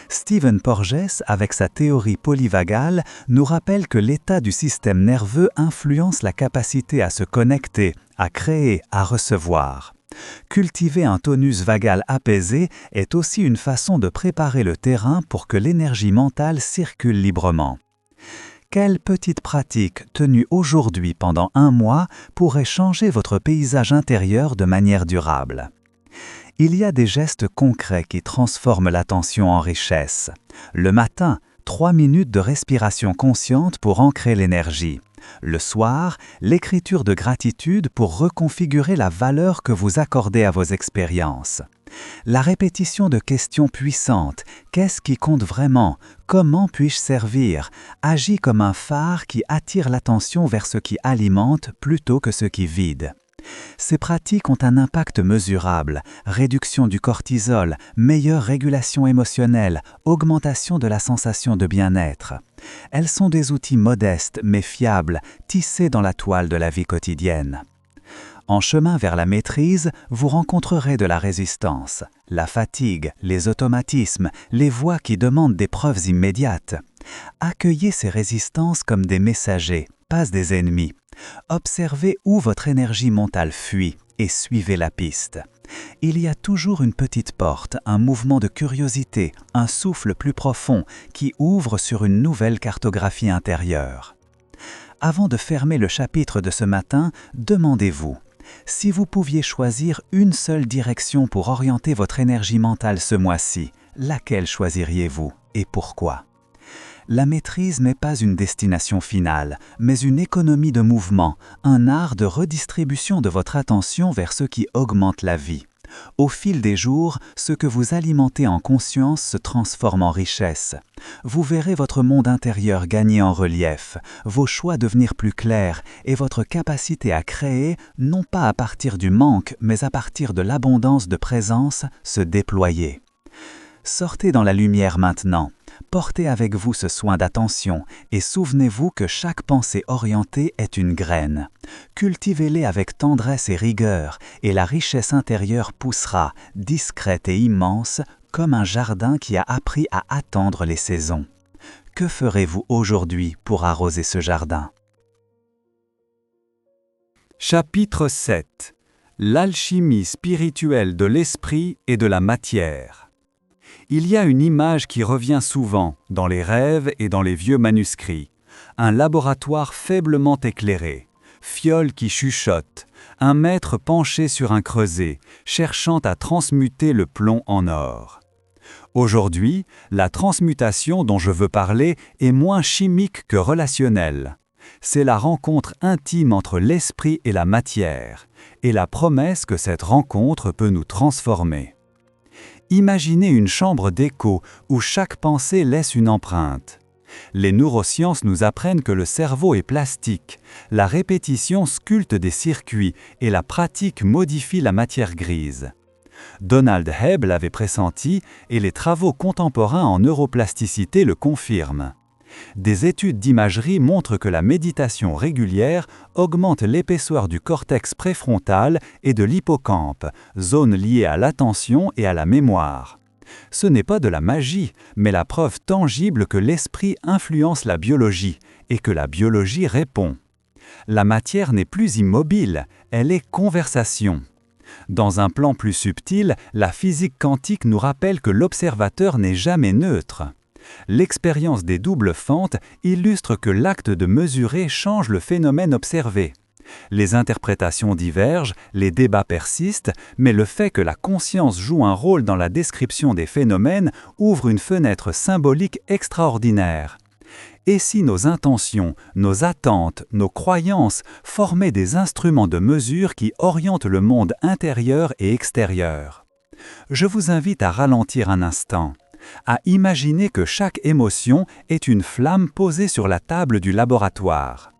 Stephen Porges, avec sa théorie polyvagale, nous rappelle que l'état du système nerveux influence la capacité à se connecter, à créer, à recevoir. Cultiver un tonus vagal apaisé est aussi une façon de préparer le terrain pour que l'énergie mentale circule librement. Quelle petite pratique tenue aujourd'hui pendant 1 mois pourrait changer votre paysage intérieur de manière durable? Il y a des gestes concrets qui transforment l'attention en richesse. Le matin, 3 minutes de respiration consciente pour ancrer l'énergie. Le soir, l'écriture de gratitude pour reconfigurer la valeur que vous accordez à vos expériences. La répétition de questions puissantes, qu'est-ce qui compte vraiment? Comment puis-je servir? Agit comme un phare qui attire l'attention vers ce qui alimente plutôt que ce qui vide. Ces pratiques ont un impact mesurable, réduction du cortisol, meilleure régulation émotionnelle, augmentation de la sensation de bien-être. Elles sont des outils modestes mais fiables, tissés dans la toile de la vie quotidienne. En chemin vers la maîtrise, vous rencontrerez de la résistance, la fatigue, les automatismes, les voix qui demandent des preuves immédiates. Accueillez ces résistances comme des messagers, pas des ennemis. Observez où votre énergie mentale fuit et suivez la piste. Il y a toujours une petite porte, un mouvement de curiosité, un souffle plus profond qui ouvre sur une nouvelle cartographie intérieure. Avant de fermer le chapitre de ce matin, demandez-vous, si vous pouviez choisir une seule direction pour orienter votre énergie mentale ce mois-ci, laquelle choisiriez-vous et pourquoi? La maîtrise n'est pas une destination finale, mais une économie de mouvement, un art de redistribution de votre attention vers ce qui augmente la vie. Au fil des jours, ce que vous alimentez en conscience se transforme en richesse. Vous verrez votre monde intérieur gagner en relief, vos choix devenir plus clairs et votre capacité à créer, non pas à partir du manque, mais à partir de l'abondance de présence, se déployer. Sortez dans la lumière maintenant. Portez avec vous ce soin d'attention et souvenez-vous que chaque pensée orientée est une graine. Cultivez-les avec tendresse et rigueur et la richesse intérieure poussera, discrète et immense, comme un jardin qui a appris à attendre les saisons. Que ferez-vous aujourd'hui pour arroser ce jardin? Chapitre 7. L'alchimie spirituelle de l'esprit et de la matière. Il y a une image qui revient souvent dans les rêves et dans les vieux manuscrits. Un laboratoire faiblement éclairé, fiole qui chuchote, un maître penché sur un creuset, cherchant à transmuter le plomb en or. Aujourd'hui, la transmutation dont je veux parler est moins chimique que relationnelle. C'est la rencontre intime entre l'esprit et la matière, et la promesse que cette rencontre peut nous transformer. Imaginez une chambre d'écho où chaque pensée laisse une empreinte. Les neurosciences nous apprennent que le cerveau est plastique, la répétition sculpte des circuits et la pratique modifie la matière grise. Donald Hebb l'avait pressenti et les travaux contemporains en neuroplasticité le confirment. Des études d'imagerie montrent que la méditation régulière augmente l'épaisseur du cortex préfrontal et de l'hippocampe, zone liée à l'attention et à la mémoire. Ce n'est pas de la magie, mais la preuve tangible que l'esprit influence la biologie et que la biologie répond. La matière n'est plus immobile, elle est conversation. Dans un plan plus subtil, la physique quantique nous rappelle que l'observateur n'est jamais neutre. L'expérience des doubles fentes illustre que l'acte de mesurer change le phénomène observé. Les interprétations divergent, les débats persistent, mais le fait que la conscience joue un rôle dans la description des phénomènes ouvre une fenêtre symbolique extraordinaire. Et si nos intentions, nos attentes, nos croyances formaient des instruments de mesure qui orientent le monde intérieur et extérieur? Je vous invite à ralentir un instant, à imaginer que chaque émotion est une flamme posée sur la table du laboratoire.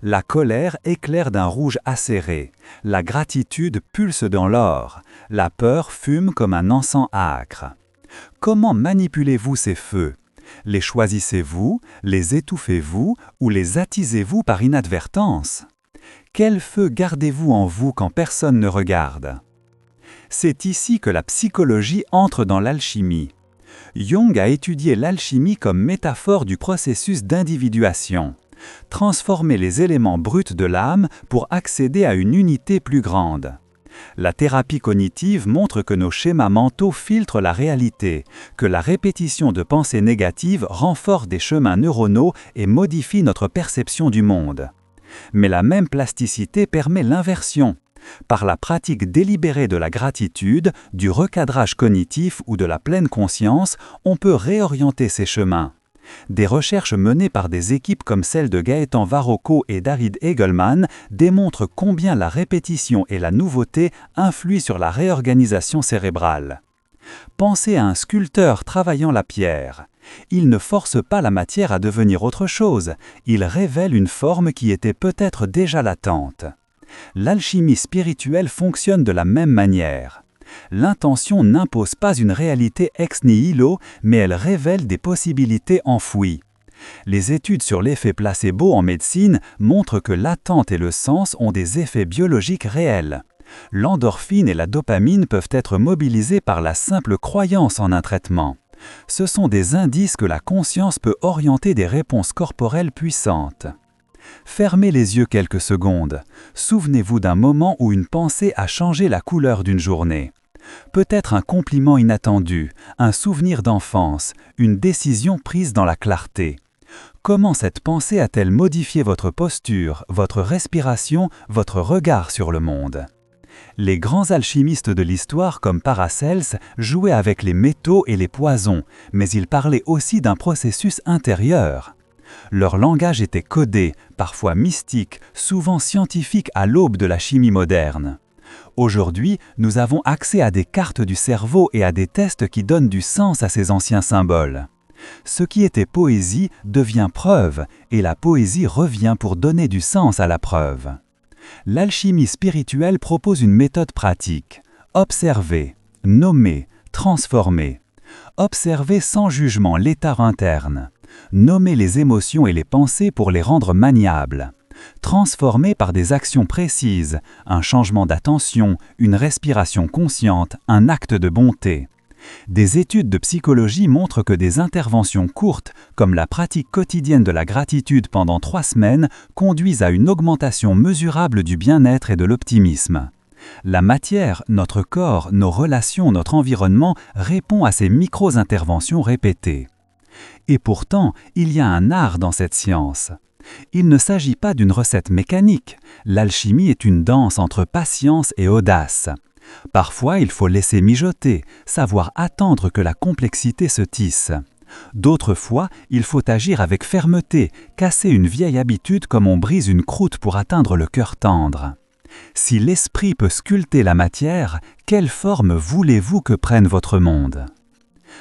La colère éclaire d'un rouge acéré, la gratitude pulse dans l'or, la peur fume comme un encens âcre. Comment manipulez-vous ces feux? Les choisissez-vous, les étouffez-vous ou les attisez-vous par inadvertance? Quel feu gardez-vous en vous quand personne ne regarde? C'est ici que la psychologie entre dans l'alchimie. Jung a étudié l'alchimie comme métaphore du processus d'individuation. Transformer les éléments bruts de l'âme pour accéder à une unité plus grande. La thérapie cognitive montre que nos schémas mentaux filtrent la réalité, que la répétition de pensées négatives renforce des chemins neuronaux et modifie notre perception du monde. Mais la même plasticité permet l'inversion. Par la pratique délibérée de la gratitude, du recadrage cognitif ou de la pleine conscience, on peut réorienter ces chemins. Des recherches menées par des équipes comme celle de Gaëtan Varocco et David Eagleman démontrent combien la répétition et la nouveauté influent sur la réorganisation cérébrale. Pensez à un sculpteur travaillant la pierre. Il ne force pas la matière à devenir autre chose, il révèle une forme qui était peut-être déjà latente. L'alchimie spirituelle fonctionne de la même manière. L'intention n'impose pas une réalité ex nihilo, mais elle révèle des possibilités enfouies. Les études sur l'effet placebo en médecine montrent que l'attente et le sens ont des effets biologiques réels. L'endorphine et la dopamine peuvent être mobilisées par la simple croyance en un traitement. Ce sont des indices que la conscience peut orienter des réponses corporelles puissantes. Fermez les yeux quelques secondes. Souvenez-vous d'un moment où une pensée a changé la couleur d'une journée. Peut-être un compliment inattendu, un souvenir d'enfance, une décision prise dans la clarté. Comment cette pensée a-t-elle modifié votre posture, votre respiration, votre regard sur le monde? Les grands alchimistes de l'histoire comme Paracelse jouaient avec les métaux et les poisons, mais ils parlaient aussi d'un processus intérieur. Leur langage était codé, parfois mystique, souvent scientifique à l'aube de la chimie moderne. Aujourd'hui, nous avons accès à des cartes du cerveau et à des tests qui donnent du sens à ces anciens symboles. Ce qui était poésie devient preuve, et la poésie revient pour donner du sens à la preuve. L'alchimie spirituelle propose une méthode pratique. Observer, nommer, transformer. Observer sans jugement l'état interne. Nommer les émotions et les pensées pour les rendre maniables. Transformer par des actions précises, un changement d'attention, une respiration consciente, un acte de bonté. Des études de psychologie montrent que des interventions courtes, comme la pratique quotidienne de la gratitude pendant 3 semaines, conduisent à une augmentation mesurable du bien-être et de l'optimisme. La matière, notre corps, nos relations, notre environnement répond à ces micro-interventions répétées. Et pourtant, il y a un art dans cette science. Il ne s'agit pas d'une recette mécanique. L'alchimie est une danse entre patience et audace. Parfois, il faut laisser mijoter, savoir attendre que la complexité se tisse. D'autres fois, il faut agir avec fermeté, casser une vieille habitude comme on brise une croûte pour atteindre le cœur tendre. Si l'esprit peut sculpter la matière, quelle forme voulez-vous que prenne votre monde ?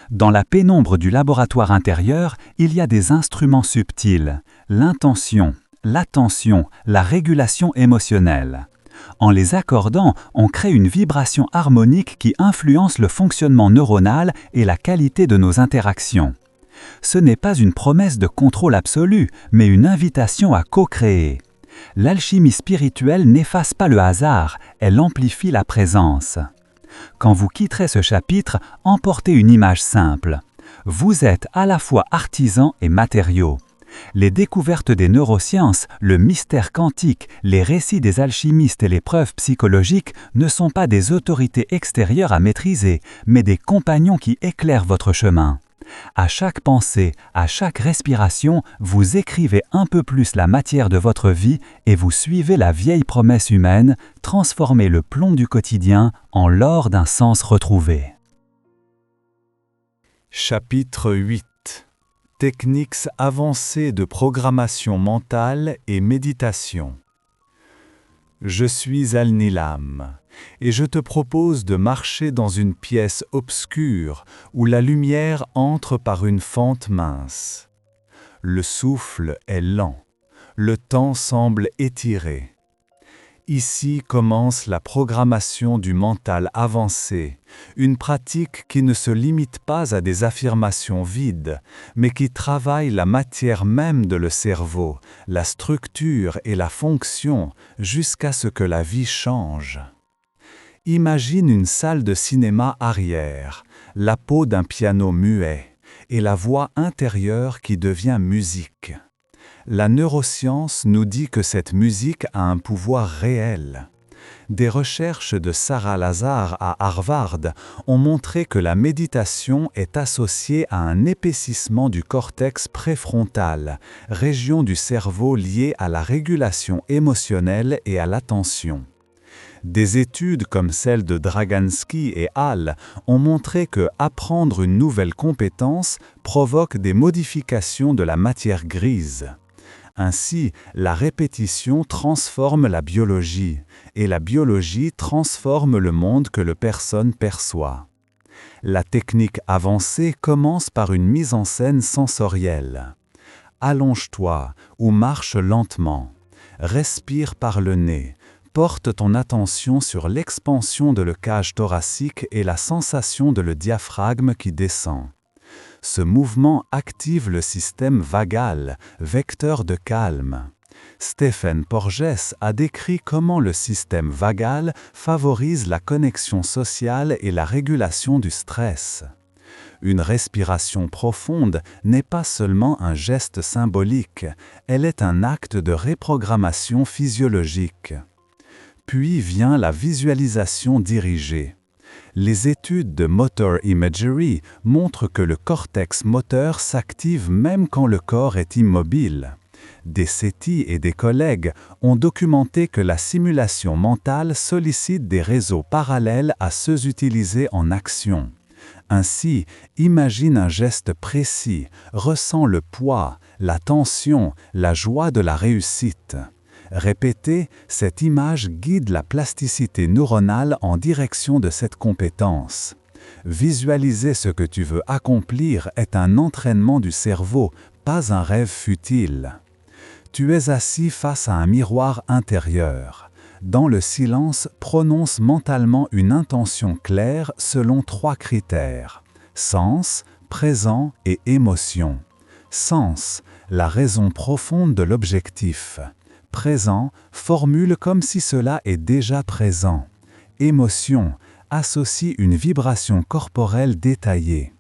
Dans la pénombre du laboratoire intérieur, il y a des instruments subtils, l'intention, l'attention, la régulation émotionnelle. En les accordant, on crée une vibration harmonique qui influence le fonctionnement neuronal et la qualité de nos interactions. Ce n'est pas une promesse de contrôle absolu, mais une invitation à co-créer. L'alchimie spirituelle n'efface pas le hasard, elle amplifie la présence. Quand vous quitterez ce chapitre, emportez une image simple. Vous êtes à la fois artisan et matériau. Les découvertes des neurosciences, le mystère quantique, les récits des alchimistes et les preuves psychologiques ne sont pas des autorités extérieures à maîtriser, mais des compagnons qui éclairent votre chemin. À chaque pensée, à chaque respiration, vous écrivez un peu plus la matière de votre vie et vous suivez la vieille promesse humaine, transformer le plomb du quotidien en l'or d'un sens retrouvé. Chapitre 8. Techniques avancées de programmation mentale et méditation. Je suis Al-Nilam, et je te propose de marcher dans une pièce obscure où la lumière entre par une fente mince. Le souffle est lent, le temps semble étiré. Ici commence la programmation du mental avancé, une pratique qui ne se limite pas à des affirmations vides, mais qui travaille la matière même de le cerveau, la structure et la fonction, jusqu'à ce que la vie change. Imagine une salle de cinéma arrière, la peau d'un piano muet, et la voix intérieure qui devient musique. La neuroscience nous dit que cette musique a un pouvoir réel. Des recherches de Sarah Lazar à Harvard ont montré que la méditation est associée à un épaississement du cortex préfrontal, région du cerveau liée à la régulation émotionnelle et à l'attention. Des études comme celle de Dragansky et Hall ont montré que apprendre une nouvelle compétence provoque des modifications de la matière grise. Ainsi, la répétition transforme la biologie, et la biologie transforme le monde que la personne perçoit. La technique avancée commence par une mise en scène sensorielle. Allonge-toi ou marche lentement. Respire par le nez. Porte ton attention sur l'expansion de le cage thoracique et la sensation de le diaphragme qui descend. Ce mouvement active le système vagal, vecteur de calme. Stephen Porges a décrit comment le système vagal favorise la connexion sociale et la régulation du stress. Une respiration profonde n'est pas seulement un geste symbolique, elle est un acte de reprogrammation physiologique. Puis vient la visualisation dirigée. Les études de Motor Imagery montrent que le cortex moteur s'active même quand le corps est immobile. Des CETI et des collègues ont documenté que la simulation mentale sollicite des réseaux parallèles à ceux utilisés en action. Ainsi, imagine un geste précis, ressens le poids, la tension, la joie de la réussite. Répéter, cette image guide la plasticité neuronale en direction de cette compétence. Visualiser ce que tu veux accomplir est un entraînement du cerveau, pas un rêve futile. Tu es assis face à un miroir intérieur. Dans le silence, prononce mentalement une intention claire selon 3 critères. Sens, présent et émotion. Sens, la raison profonde de l'objectif. Présent, formule comme si cela est déjà présent. Émotion, associe une vibration corporelle détaillée.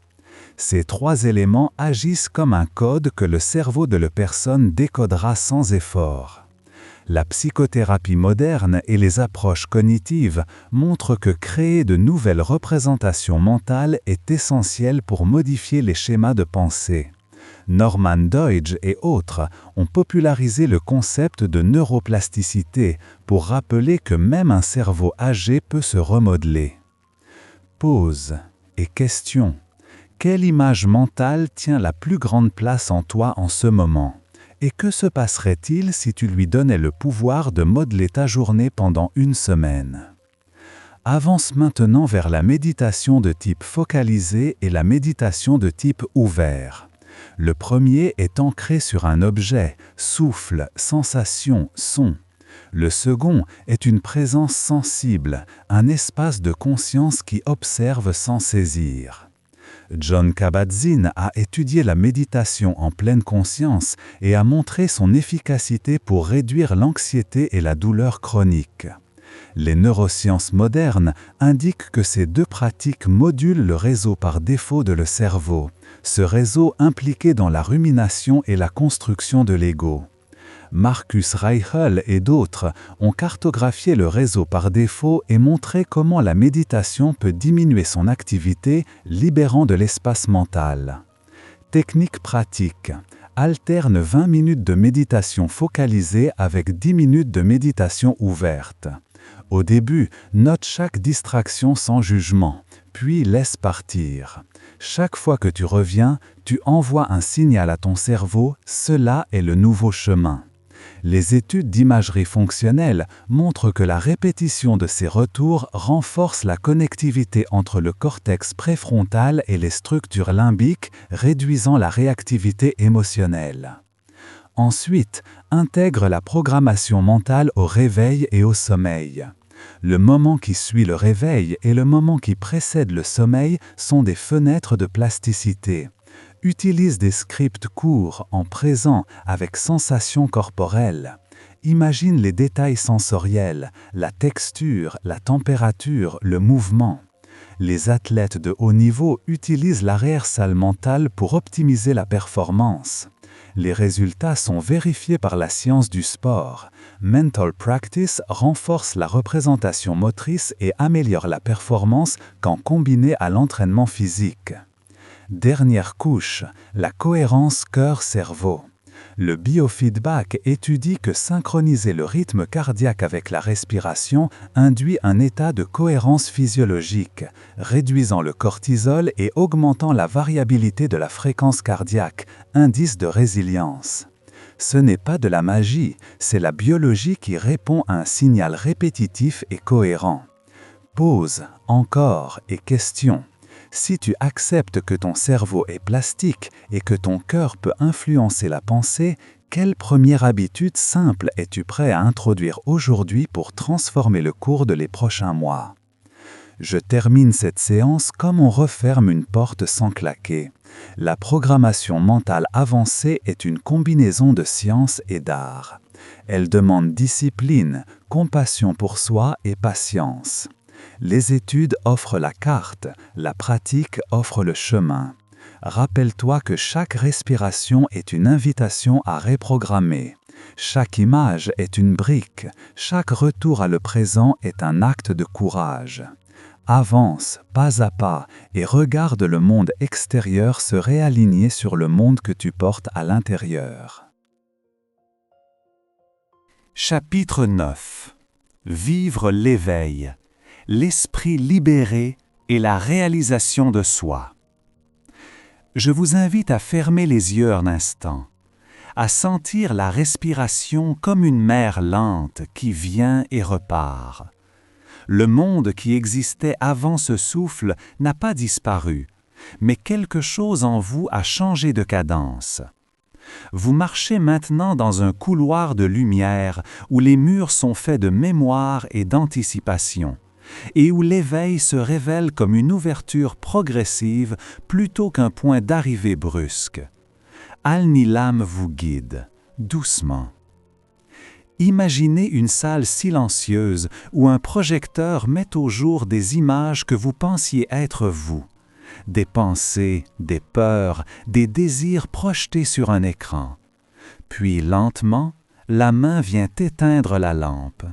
Ces 3 éléments agissent comme un code que le cerveau de la personne décodera sans effort. La psychothérapie moderne et les approches cognitives montrent que créer de nouvelles représentations mentales est essentiel pour modifier les schémas de pensée. Norman Doidge et autres ont popularisé le concept de neuroplasticité pour rappeler que même un cerveau âgé peut se remodeler. Pause et question. Quelle image mentale tient la plus grande place en toi en ce moment? Et que se passerait-il si tu lui donnais le pouvoir de modeler ta journée pendant une semaine? Avance maintenant vers la méditation de type focalisé et la méditation de type ouvert. Le premier est ancré sur un objet, souffle, sensation, son. Le second est une présence sensible, un espace de conscience qui observe sans saisir. Jon Kabat-Zinn a étudié la méditation en pleine conscience et a montré son efficacité pour réduire l'anxiété et la douleur chronique. Les neurosciences modernes indiquent que ces deux pratiques modulent le réseau par défaut de le cerveau, ce réseau impliqué dans la rumination et la construction de l'ego. Marcus Reichel et d'autres ont cartographié le réseau par défaut et montré comment la méditation peut diminuer son activité, libérant de l'espace mental. Technique pratique. Alterne 20 minutes de méditation focalisée avec 10 minutes de méditation ouverte. Au début, note chaque distraction sans jugement, puis laisse partir. Chaque fois que tu reviens, tu envoies un signal à ton cerveau, cela est le nouveau chemin. Les études d'imagerie fonctionnelle montrent que la répétition de ces retours renforce la connectivité entre le cortex préfrontal et les structures limbiques, réduisant la réactivité émotionnelle. Ensuite, intègre la programmation mentale au réveil et au sommeil. Le moment qui suit le réveil et le moment qui précède le sommeil sont des fenêtres de plasticité. Utilise des scripts courts en présent avec sensations corporelles. Imagine les détails sensoriels, la texture, la température, le mouvement. Les athlètes de haut niveau utilisent la réhearsal mentale pour optimiser la performance. Les résultats sont vérifiés par la science du sport. Mental Practice renforce la représentation motrice et améliore la performance quand combinée à l'entraînement physique. Dernière couche, la cohérence cœur-cerveau. Le biofeedback étudie que synchroniser le rythme cardiaque avec la respiration induit un état de cohérence physiologique, réduisant le cortisol et augmentant la variabilité de la fréquence cardiaque, indice de résilience. Ce n'est pas de la magie, c'est la biologie qui répond à un signal répétitif et cohérent. Pause, encore et question. Si tu acceptes que ton cerveau est plastique et que ton cœur peut influencer la pensée, quelle première habitude simple es-tu prêt à introduire aujourd'hui pour transformer le cours de les prochains mois? Je termine cette séance comme on referme une porte sans claquer. La programmation mentale avancée est une combinaison de science et d'art. Elle demande discipline, compassion pour soi et patience. Les études offrent la carte, la pratique offre le chemin. Rappelle-toi que chaque respiration est une invitation à reprogrammer. Chaque image est une brique, chaque retour à le présent est un acte de courage. Avance, pas à pas, et regarde le monde extérieur se réaligner sur le monde que tu portes à l'intérieur. Chapitre 9. Vivre l'éveil, l'esprit libéré et la réalisation de soi. Je vous invite à fermer les yeux un instant, à sentir la respiration comme une mer lente qui vient et repart. Le monde qui existait avant ce souffle n'a pas disparu, mais quelque chose en vous a changé de cadence. Vous marchez maintenant dans un couloir de lumière où les murs sont faits de mémoire et d'anticipation, et où l'éveil se révèle comme une ouverture progressive plutôt qu'un point d'arrivée brusque. Al-Nilam vous guide, doucement. Imaginez une salle silencieuse où un projecteur met au jour des images que vous pensiez être vous. Des pensées, des peurs, des désirs projetés sur un écran. Puis lentement, la main vient éteindre la lampe.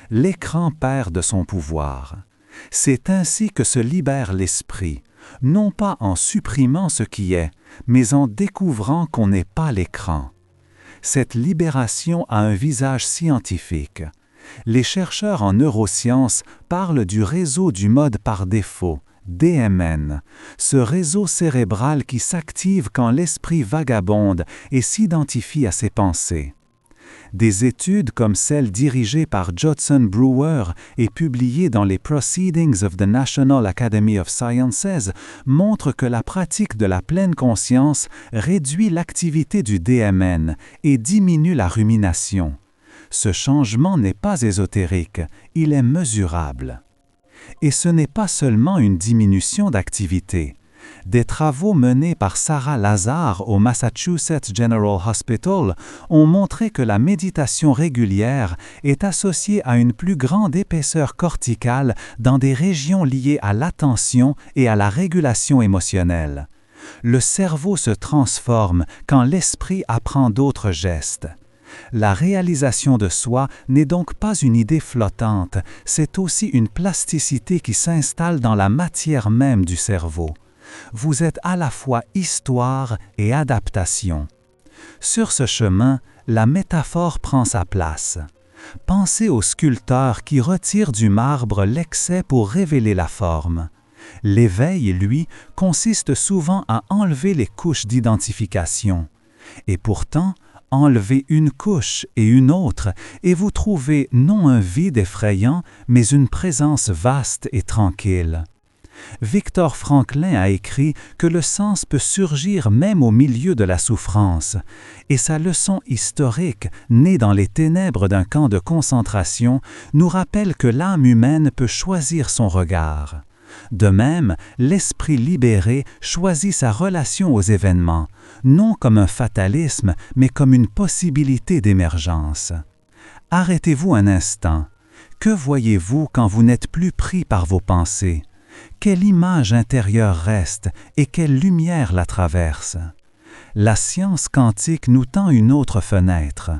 L'écran perd de son pouvoir. C'est ainsi que se libère l'esprit, non pas en supprimant ce qui est, mais en découvrant qu'on n'est pas l'écran. Cette libération a un visage scientifique. Les chercheurs en neurosciences parlent du réseau du mode par défaut, DMN, ce réseau cérébral qui s'active quand l'esprit vagabonde et s'identifie à ses pensées. Des études comme celle dirigée par Judson Brewer et publiée dans les Proceedings of the National Academy of Sciences montrent que la pratique de la pleine conscience réduit l'activité du DMN et diminue la rumination. Ce changement n'est pas ésotérique, il est mesurable. Et ce n'est pas seulement une diminution d'activité. Des travaux menés par Sarah Lazar au Massachusetts General Hospital ont montré que la méditation régulière est associée à une plus grande épaisseur corticale dans des régions liées à l'attention et à la régulation émotionnelle. Le cerveau se transforme quand l'esprit apprend d'autres gestes. La réalisation de soi n'est donc pas une idée flottante, c'est aussi une plasticité qui s'installe dans la matière même du cerveau. Vous êtes à la fois histoire et adaptation. Sur ce chemin, la métaphore prend sa place. Pensez au sculpteur qui retire du marbre l'excès pour révéler la forme. L'éveil, lui, consiste souvent à enlever les couches d'identification. Et pourtant, enlevez une couche et une autre, et vous trouvez non un vide effrayant, mais une présence vaste et tranquille. Viktor Franklin a écrit que le sens peut surgir même au milieu de la souffrance, et sa leçon historique, née dans les ténèbres d'un camp de concentration, nous rappelle que l'âme humaine peut choisir son regard. De même, l'esprit libéré choisit sa relation aux événements, non comme un fatalisme, mais comme une possibilité d'émergence. Arrêtez-vous un instant. Que voyez-vous quand vous n'êtes plus pris par vos pensées? Quelle image intérieure reste et quelle lumière la traverse? La science quantique nous tend une autre fenêtre.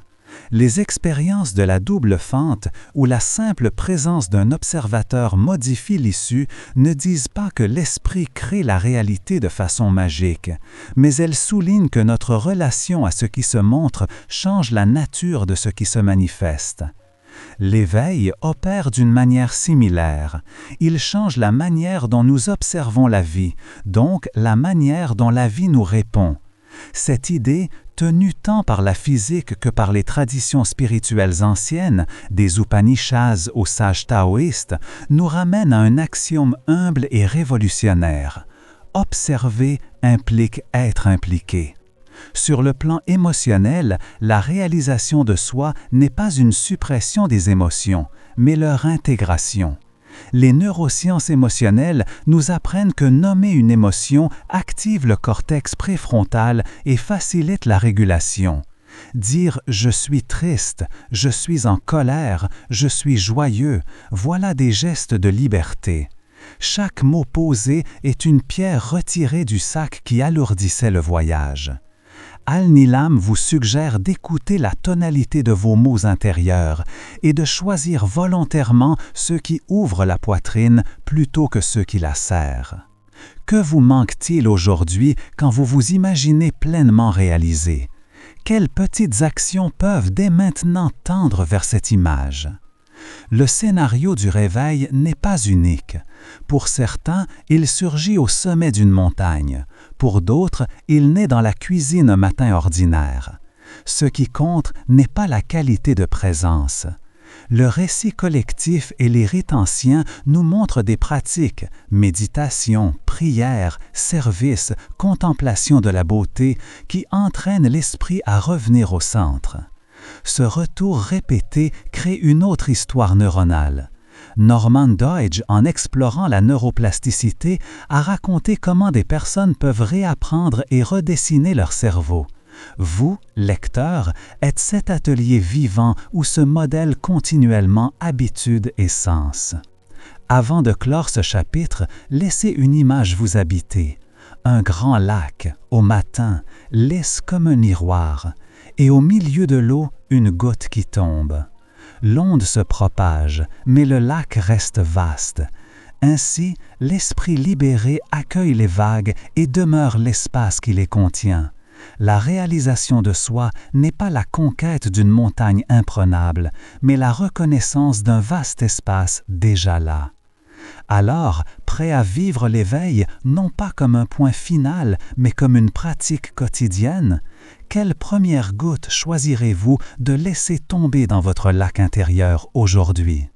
Les expériences de la double fente où la simple présence d'un observateur modifie l'issue ne disent pas que l'esprit crée la réalité de façon magique, mais elles soulignent que notre relation à ce qui se montre change la nature de ce qui se manifeste. L'éveil opère d'une manière similaire. Il change la manière dont nous observons la vie, donc la manière dont la vie nous répond. Cette idée, tenue tant par la physique que par les traditions spirituelles anciennes, des Upanishads aux sages taoïstes, nous ramène à un axiome humble et révolutionnaire. Observer implique être impliqué. Sur le plan émotionnel, la réalisation de soi n'est pas une suppression des émotions, mais leur intégration. Les neurosciences émotionnelles nous apprennent que nommer une émotion active le cortex préfrontal et facilite la régulation. Dire « je suis triste »,« je suis en colère »,« je suis joyeux », voilà des gestes de liberté. Chaque mot posé est une pierre retirée du sac qui alourdissait le voyage. Al-Nilam vous suggère d'écouter la tonalité de vos mots intérieurs et de choisir volontairement ceux qui ouvrent la poitrine plutôt que ceux qui la serrent. Que vous manque-t-il aujourd'hui quand vous vous imaginez pleinement réalisé? Quelles petites actions peuvent dès maintenant tendre vers cette image? Le scénario du réveil n'est pas unique. Pour certains, il surgit au sommet d'une montagne. Pour d'autres, il naît dans la cuisine un matin ordinaire. Ce qui compte n'est pas la qualité de présence. Le récit collectif et les rites anciens nous montrent des pratiques, méditation, prière, service, contemplation de la beauté, qui entraînent l'esprit à revenir au centre. Ce retour répété crée une autre histoire neuronale. Norman Doidge, en explorant la neuroplasticité, a raconté comment des personnes peuvent réapprendre et redessiner leur cerveau. Vous, lecteur, êtes cet atelier vivant où se modèlent continuellement habitudes et sens. Avant de clore ce chapitre, laissez une image vous habiter. Un grand lac, au matin, lisse comme un miroir, et au milieu de l'eau, une goutte qui tombe. L'onde se propage, mais le lac reste vaste. Ainsi, l'esprit libéré accueille les vagues et demeure l'espace qui les contient. La réalisation de soi n'est pas la conquête d'une montagne imprenable, mais la reconnaissance d'un vaste espace déjà là. Alors, prêt à vivre l'éveil non pas comme un point final, mais comme une pratique quotidienne, quelle première goutte choisirez-vous de laisser tomber dans votre lac intérieur aujourd'hui?